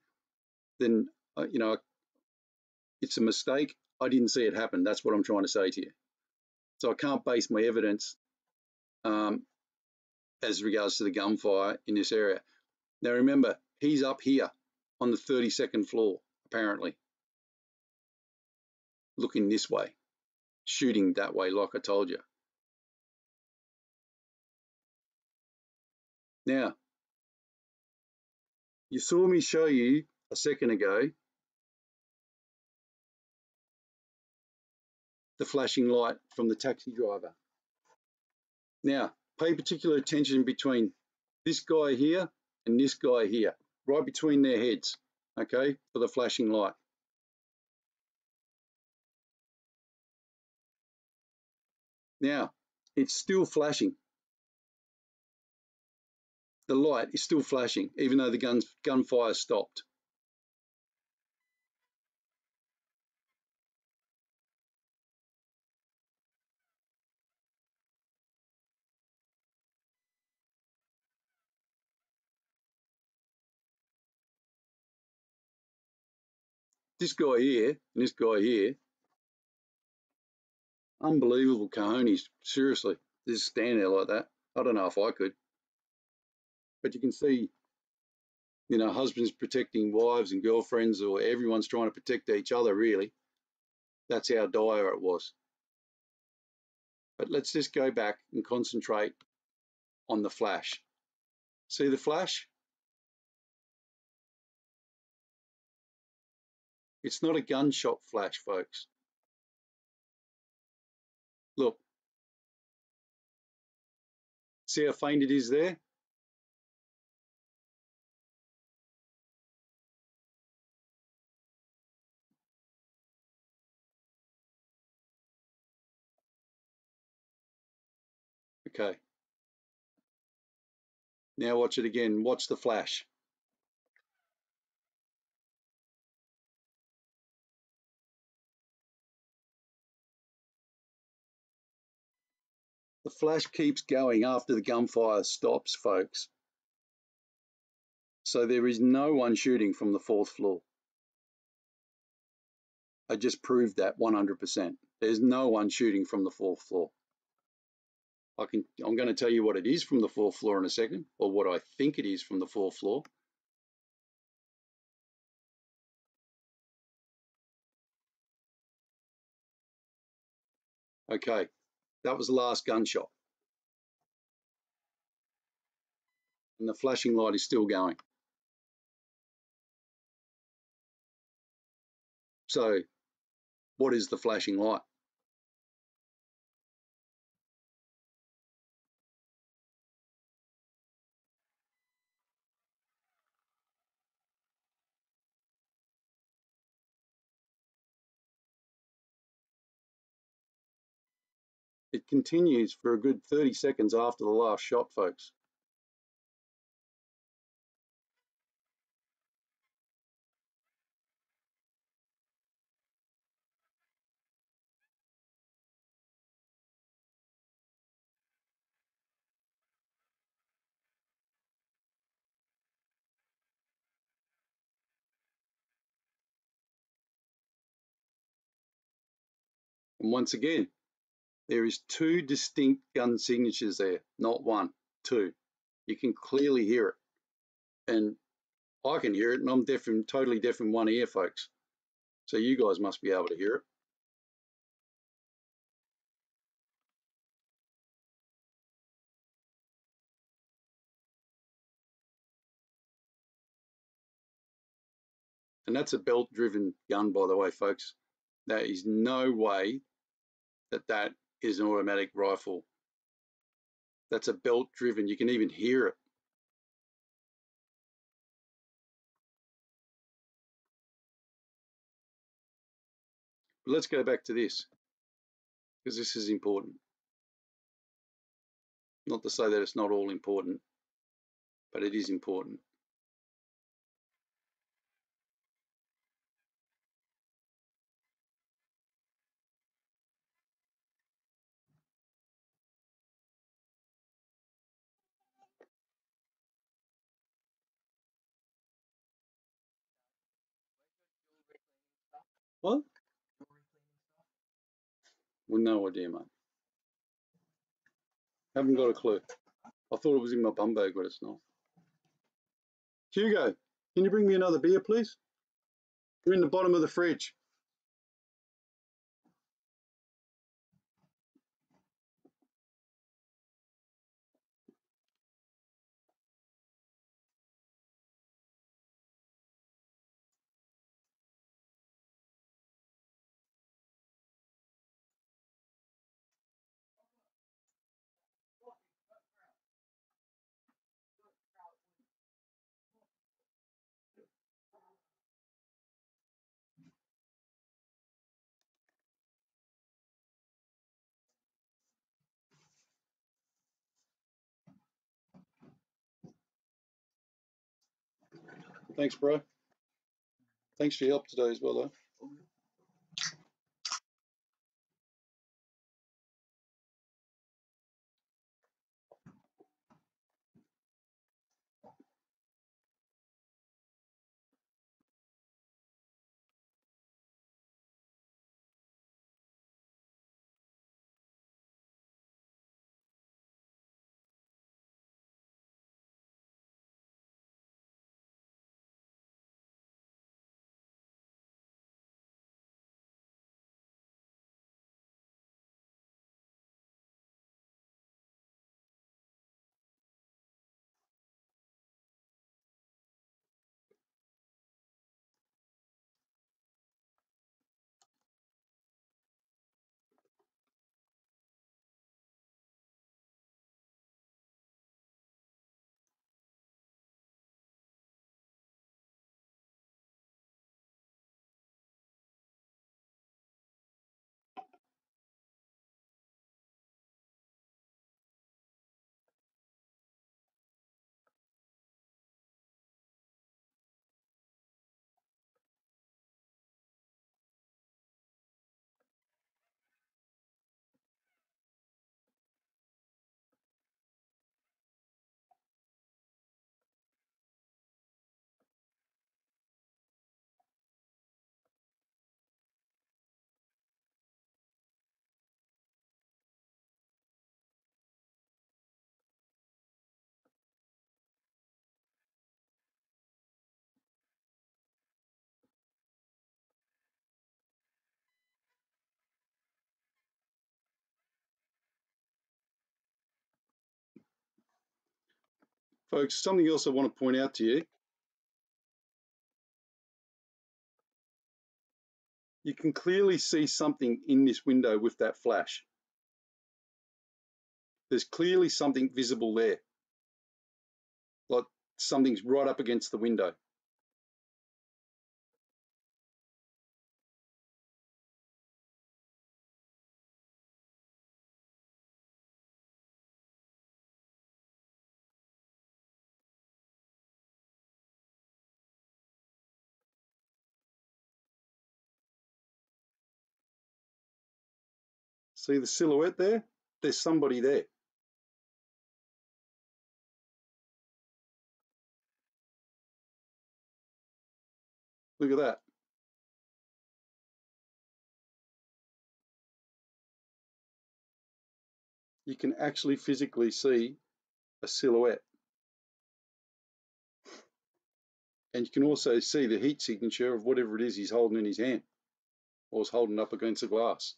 then you know, it's a mistake. I didn't see it happen. That's what I'm trying to say to you. So I can't base my evidence as regards to the gunfire in this area. Now remember, he's up here on the 32nd floor, apparently, looking this way, shooting that way, like I told you. Now, you saw me show you a second ago the flashing light from the taxi driver. Now, pay particular attention between this guy here and this guy here, right between their heads, okay, for the flashing light. Now, it's still flashing. The light is still flashing, even though the gunfire stopped. This guy here and this guy here, unbelievable cojones, seriously, just stand there like that. I don't know if I could. But you can see, you know, husbands protecting wives and girlfriends, or everyone's trying to protect each other, really. That's how dire it was. But let's just go back and concentrate on the flash. See the flash? It's not a gunshot flash, folks. Look, see how faint it is there? Okay. Now watch it again. Watch the flash. The flash keeps going after the gunfire stops, folks. So there is no one shooting from the 4th floor. I just proved that 100%. There's no one shooting from the 4th floor. I'm going to tell you what it is from the 4th floor in a second, or what I think it is from the 4th floor. Okay, that was the last gunshot. And the flashing light is still going. So what is the flashing light? It continues for a good 30 seconds after the last shot, folks. And once again, There is two distinct gun signatures there, not one, two. You can clearly hear it. And I can hear it, and I'm totally deaf in one ear, folks. So you guys must be able to hear it. And that's a belt-driven gun, by the way, folks. There is no way that that is an automatic rifle. That's a belt-driven. You can even hear it. But let's go back to this, because this is important. Not to say that it's not all important, but it is important. What? Well, no idea, mate. Haven't got a clue. I thought it was in my bum bag, but it's not. Hugo, can you bring me another beer, please? You're in the bottom of the fridge. Thanks, bro. Thanks for your help today as well, though. Folks, something else I want to point out to you. You can clearly see something in this window with that flash. There's clearly something visible there. Like something's right up against the window. See the silhouette there? There's somebody there. Look at that. you can actually physically see a silhouette. And you can also see the heat signature of whatever it is he's holding in his hand or is holding up against the glass.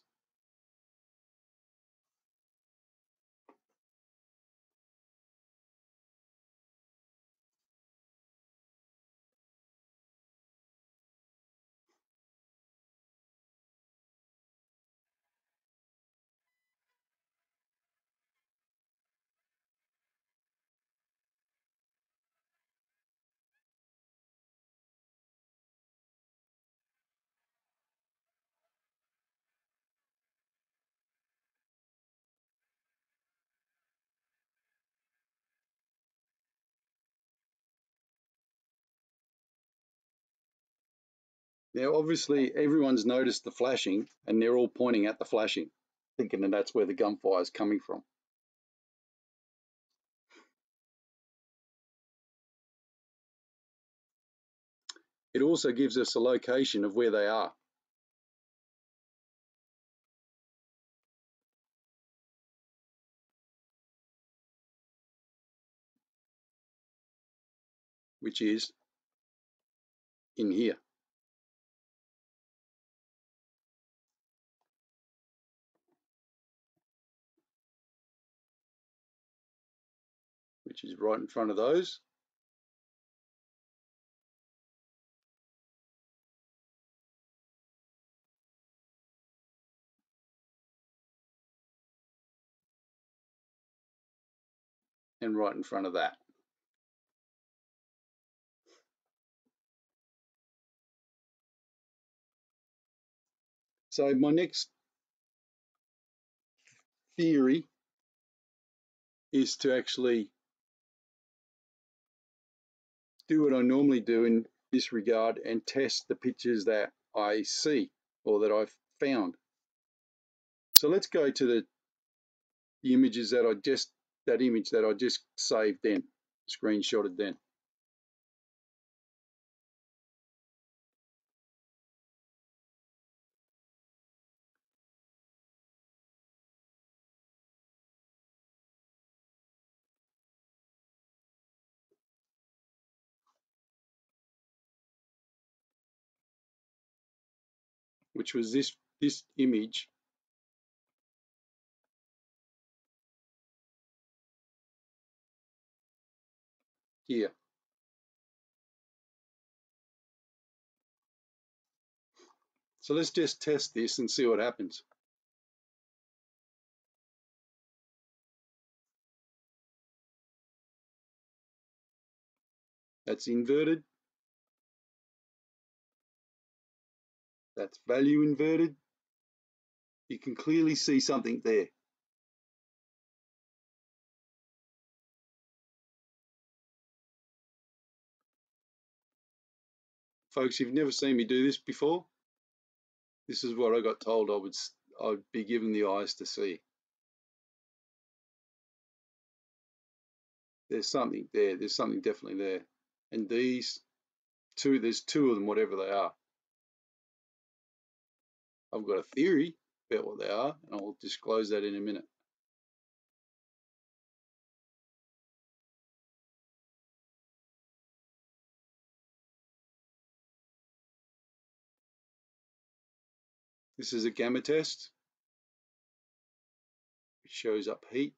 Now, obviously, everyone's noticed the flashing and they're all pointing at the flashing, thinking that that's where the gunfire is coming from. It also gives us a location of where they are. Which is in here. Which is right in front of those. And right in front of that. So my next theory is to actually do what I normally do in this regard and test the pictures that I see or that I've found. So let's go to the images that that image that I just saved then, screenshotted then. Which was this image here. So let's just test this and see what happens. That's inverted. That's value inverted. You can clearly see something there. Folks, you've never seen me do this before. This is what I got told I'd be given the eyes to see. There's something there. There's something definitely there. And these two, there's two of them, whatever they are. I've got a theory about what they are, and I'll disclose that in a minute. This is a gamma test. It shows up heat.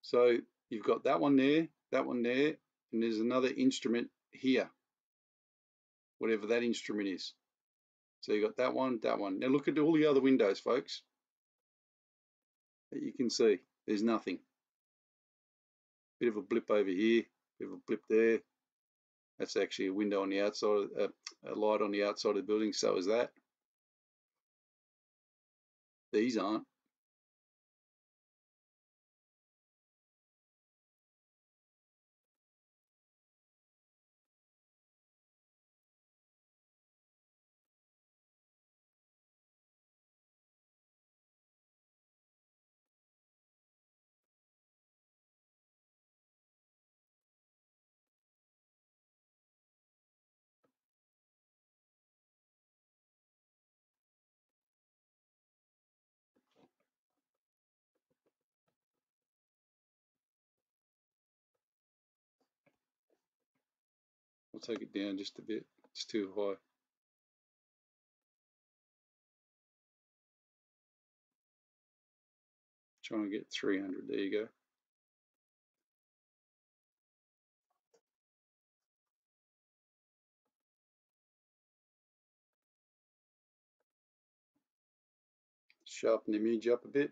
So you've got that one there, and there's another instrument here, whatever that instrument is. So you've got that one, that one. Now look at all the other windows, folks, that you can see. There's nothing. Bit of a blip over here, bit of a blip there. That's actually a window on the outside, a light on the outside of the building, so is that. These aren't. take it down just a bit. It's too high. Try and get 300. There you go. Sharpen the image up a bit.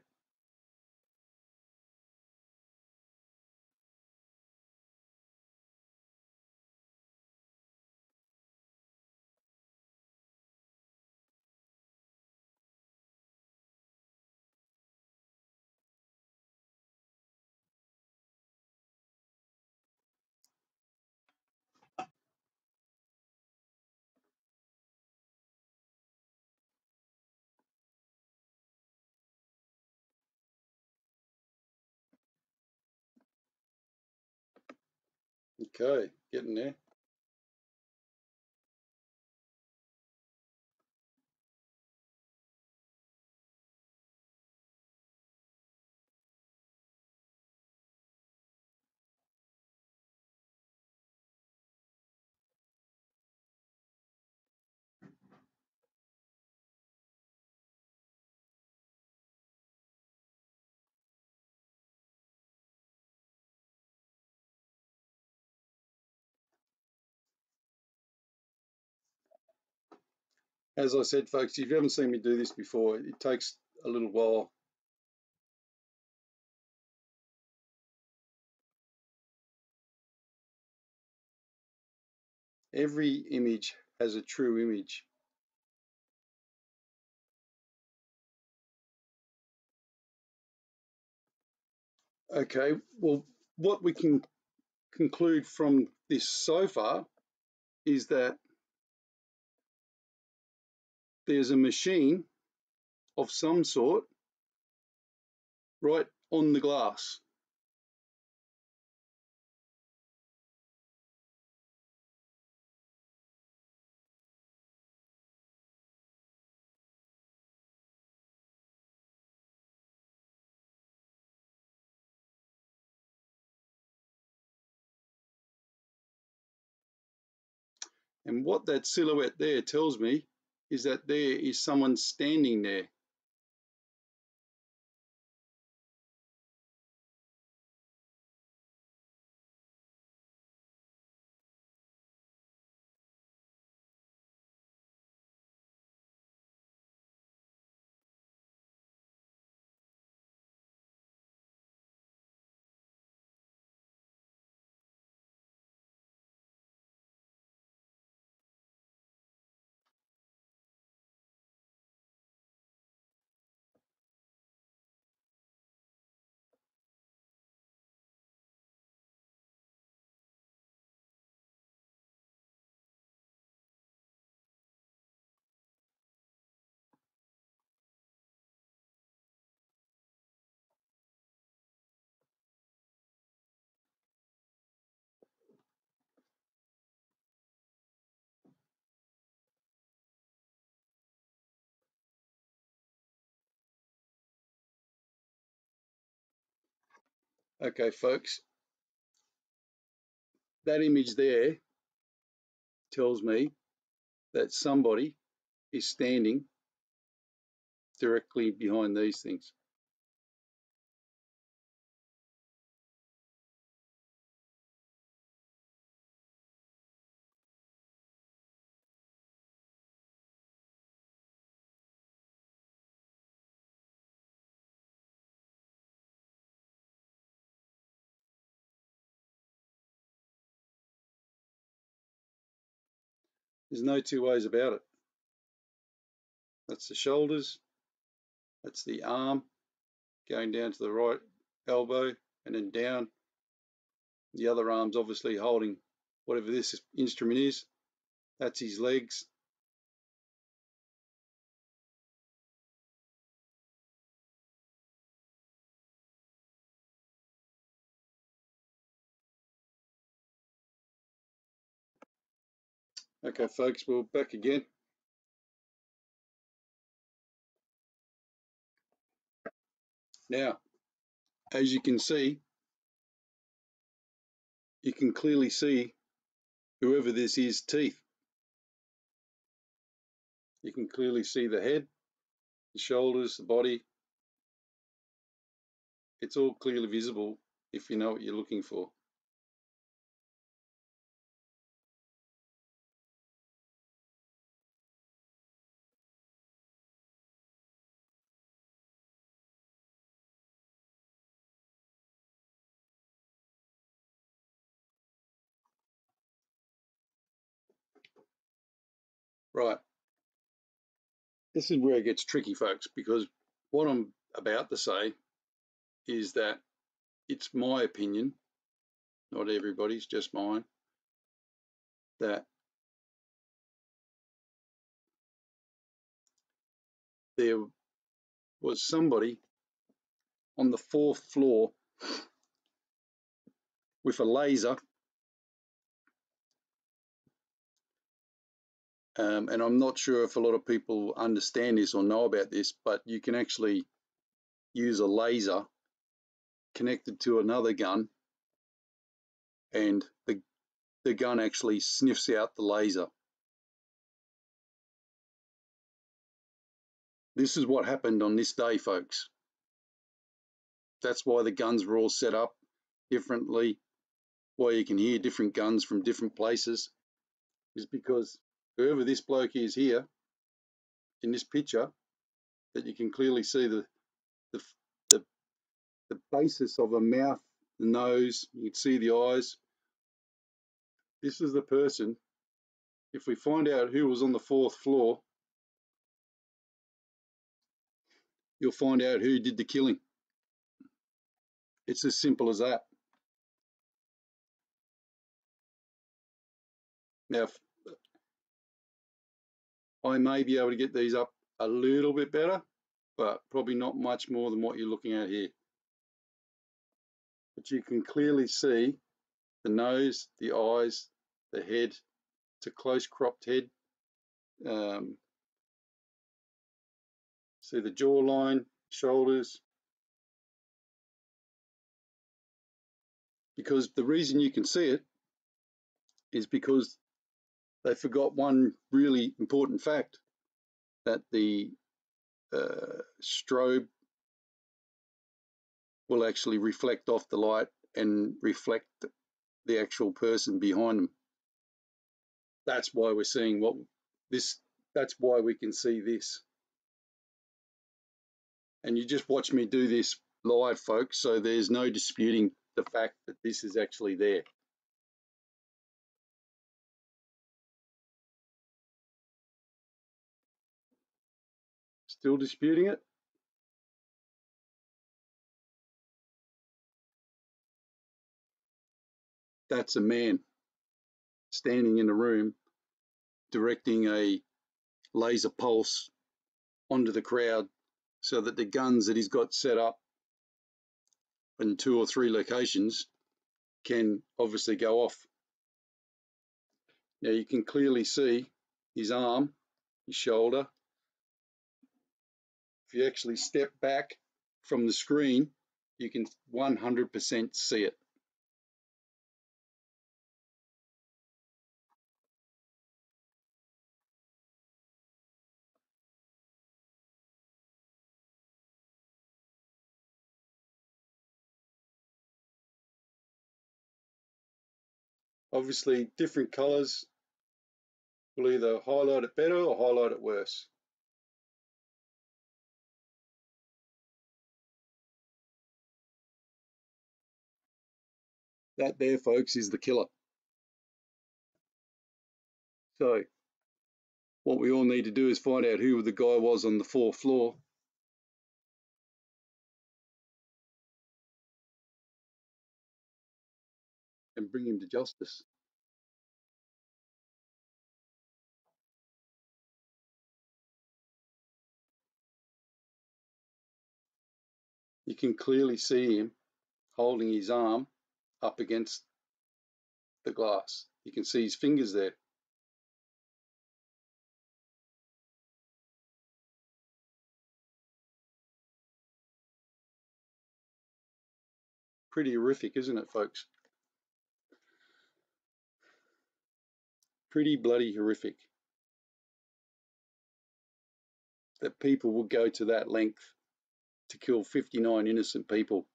Okay, getting there. As I said, folks, if you haven't seen me do this before, it takes a little while. Every image has a true image. Okay, well, what we can conclude from this so far is that there's a machine of some sort right on the glass. And what that silhouette there tells me is that there is someone standing there. Okay, folks, that image there tells me that somebody is standing directly behind these things. There's no two ways about it. That's the shoulders, that's the arm going down to the right elbow and then down. The other arm's obviously holding whatever this instrument is. That's his legs. Okay, folks, we're back again. Now, as you can see, you can clearly see whoever this is, teeth. You can clearly see the head, the shoulders, the body. It's all clearly visible if you know what you're looking for. Right. This is where it gets tricky, folks, because what I'm about to say is that it's my opinion, not everybody's, just mine, that there was somebody on the 4th floor with a laser, and I'm not sure if a lot of people understand this or know about this, but you can actually use a laser connected to another gun, and the gun actually sniffs out the laser. This is what happened on this day, folks. That's why the guns were all set up differently, why you can hear different guns from different places, is because whoever this bloke is here in this picture, that you can clearly see the basis of a mouth, the nose, you can see the eyes. This is the person. If we find out who was on the 4th floor, you'll find out who did the killing. It's as simple as that. Now, I may be able to get these up a little bit better, but probably not much more than what you're looking at here. But you can clearly see the nose, the eyes, the head. It's a close cropped head. See the jawline, shoulders. Because the reason you can see it is because they forgot one really important fact, that the strobe will actually reflect off the light and reflect the actual person behind them. That's why we're seeing that's why we can see this. And you just watch me do this live, folks, so there's no disputing the fact that this is actually there. Still disputing it? That's a man standing in a room directing a laser pulse onto the crowd so that the guns that he's got set up in 2 or 3 locations can obviously go off. Now you can clearly see his arm, his shoulder. If you actually step back from the screen, you can 100% see it. Obviously, different colors will either highlight it better or highlight it worse. That there, folks, is the killer. So what we all need to do is find out who the guy was on the 4th floor. And bring him to justice. You can clearly see him holding his arm up against the glass. You can see his fingers there. Pretty horrific, isn't it, folks? Pretty bloody horrific that people would go to that length to kill 59 innocent people.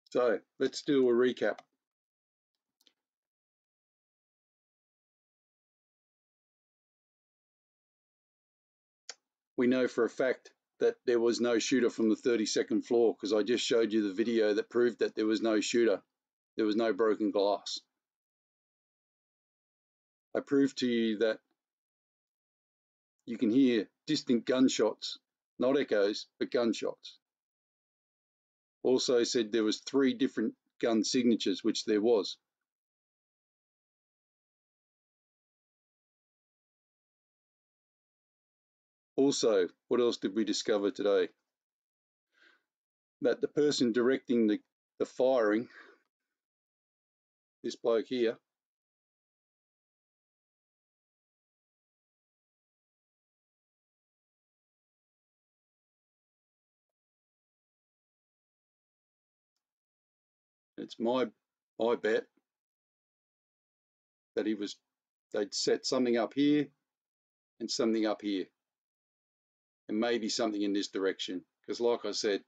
So let's do a recap. We know for a fact that there was no shooter from the 32nd floor because I just showed you the video that proved that there was no shooter. There was no broken glass. I proved to you that you can hear distant gunshots, not echoes, but gunshots. Also said there was 3 different gun signatures, which there was. Also, what else did we discover today? That the person directing the firing, this bloke here, it's my bet that they'd set something up here and something up here, and maybe something in this direction. Because like I said,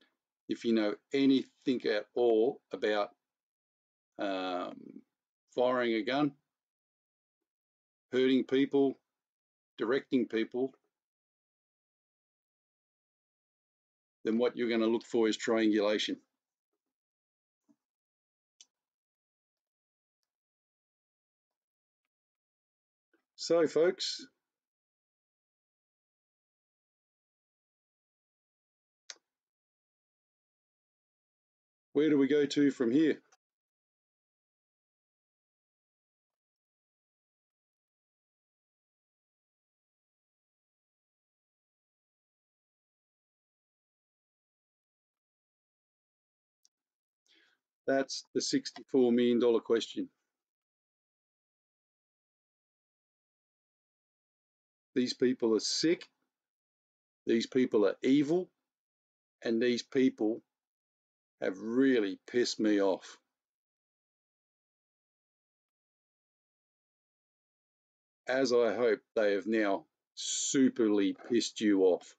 if you know anything at all about firing a gun, hurting people, directing people, then what you're going to look for is triangulation. So folks, where do we go to from here? That's the $64 million question. These people are sick, these people are evil, and these people have really pissed me off. As I hope they have now superly pissed you off.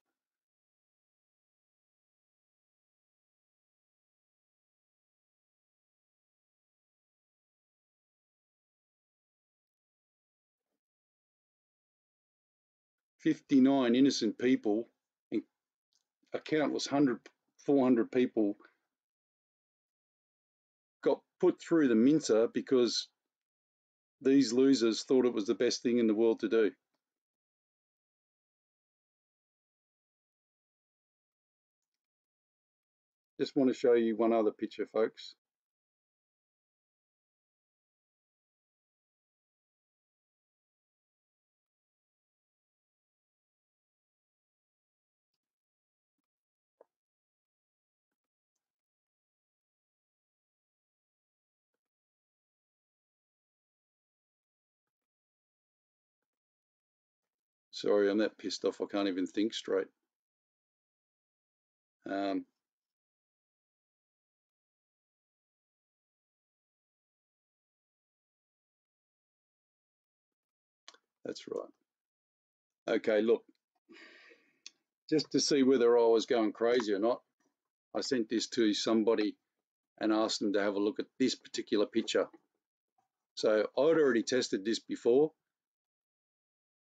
$59 innocent people, and a countless 400 people got put through the mincer because these losers thought it was the best thing in the world to do. Just want to show you one other picture, folks. Sorry, I'm that pissed off I can't even think straight. That's right. Okay, look, just to see whether I was going crazy or not, I sent this to somebody and asked them to have a look at this particular picture. So I'd already tested this before,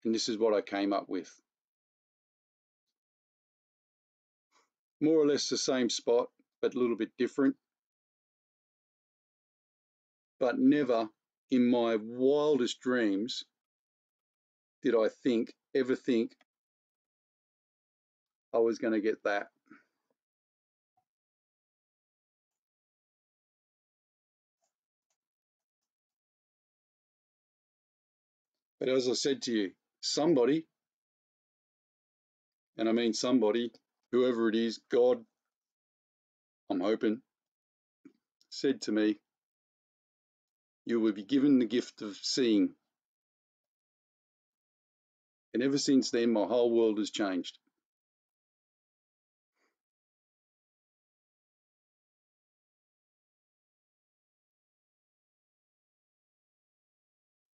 and this is what I came up with. More or less the same spot, but a little bit different. But never in my wildest dreams did I ever think I was going to get that. But as I said to you, somebody, and I mean somebody, whoever it is, God, I'm hoping, said to me, you will be given the gift of seeing. And ever since then, my whole world has changed.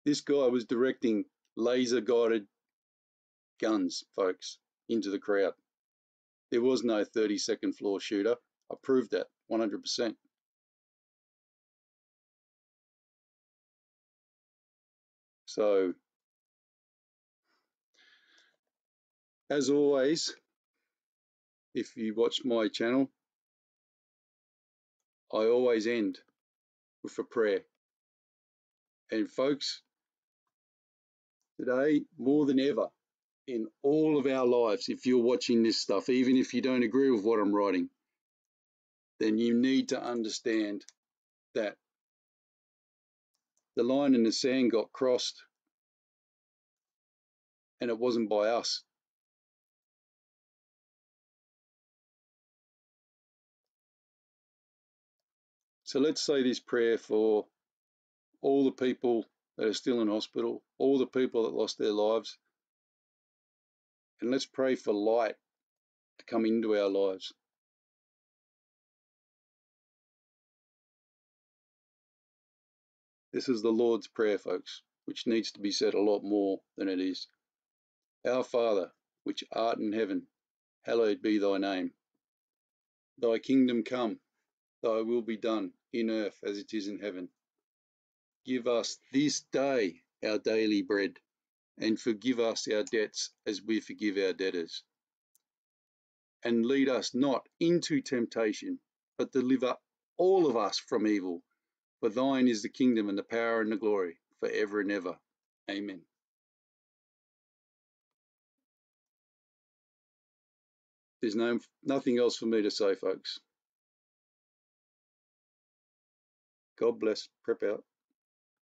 This guy was directing laser-guided guns, folks, into the crowd. There was no 32nd floor shooter. I proved that 100%. So, as always, if you watch my channel, I always end with a prayer. And folks, today, more than ever, in all of our lives, if you're watching this stuff, even if you don't agree with what I'm writing, then you need to understand that the line in the sand got crossed, and it wasn't by us. So let's say this prayer for all the people that are still in hospital, all the people that lost their lives, and let's pray for light to come into our lives. This is the Lord's Prayer, folks, which needs to be said a lot more than it is. Our Father, which art in heaven, hallowed be thy name. Thy kingdom come, thy will be done in earth as it is in heaven. Give us this day our daily bread, and forgive us our debts as we forgive our debtors. And lead us not into temptation, but deliver all of us from evil. For thine is the kingdom and the power and the glory forever and ever. Amen. There's nothing else for me to say, folks. God bless. Prep out.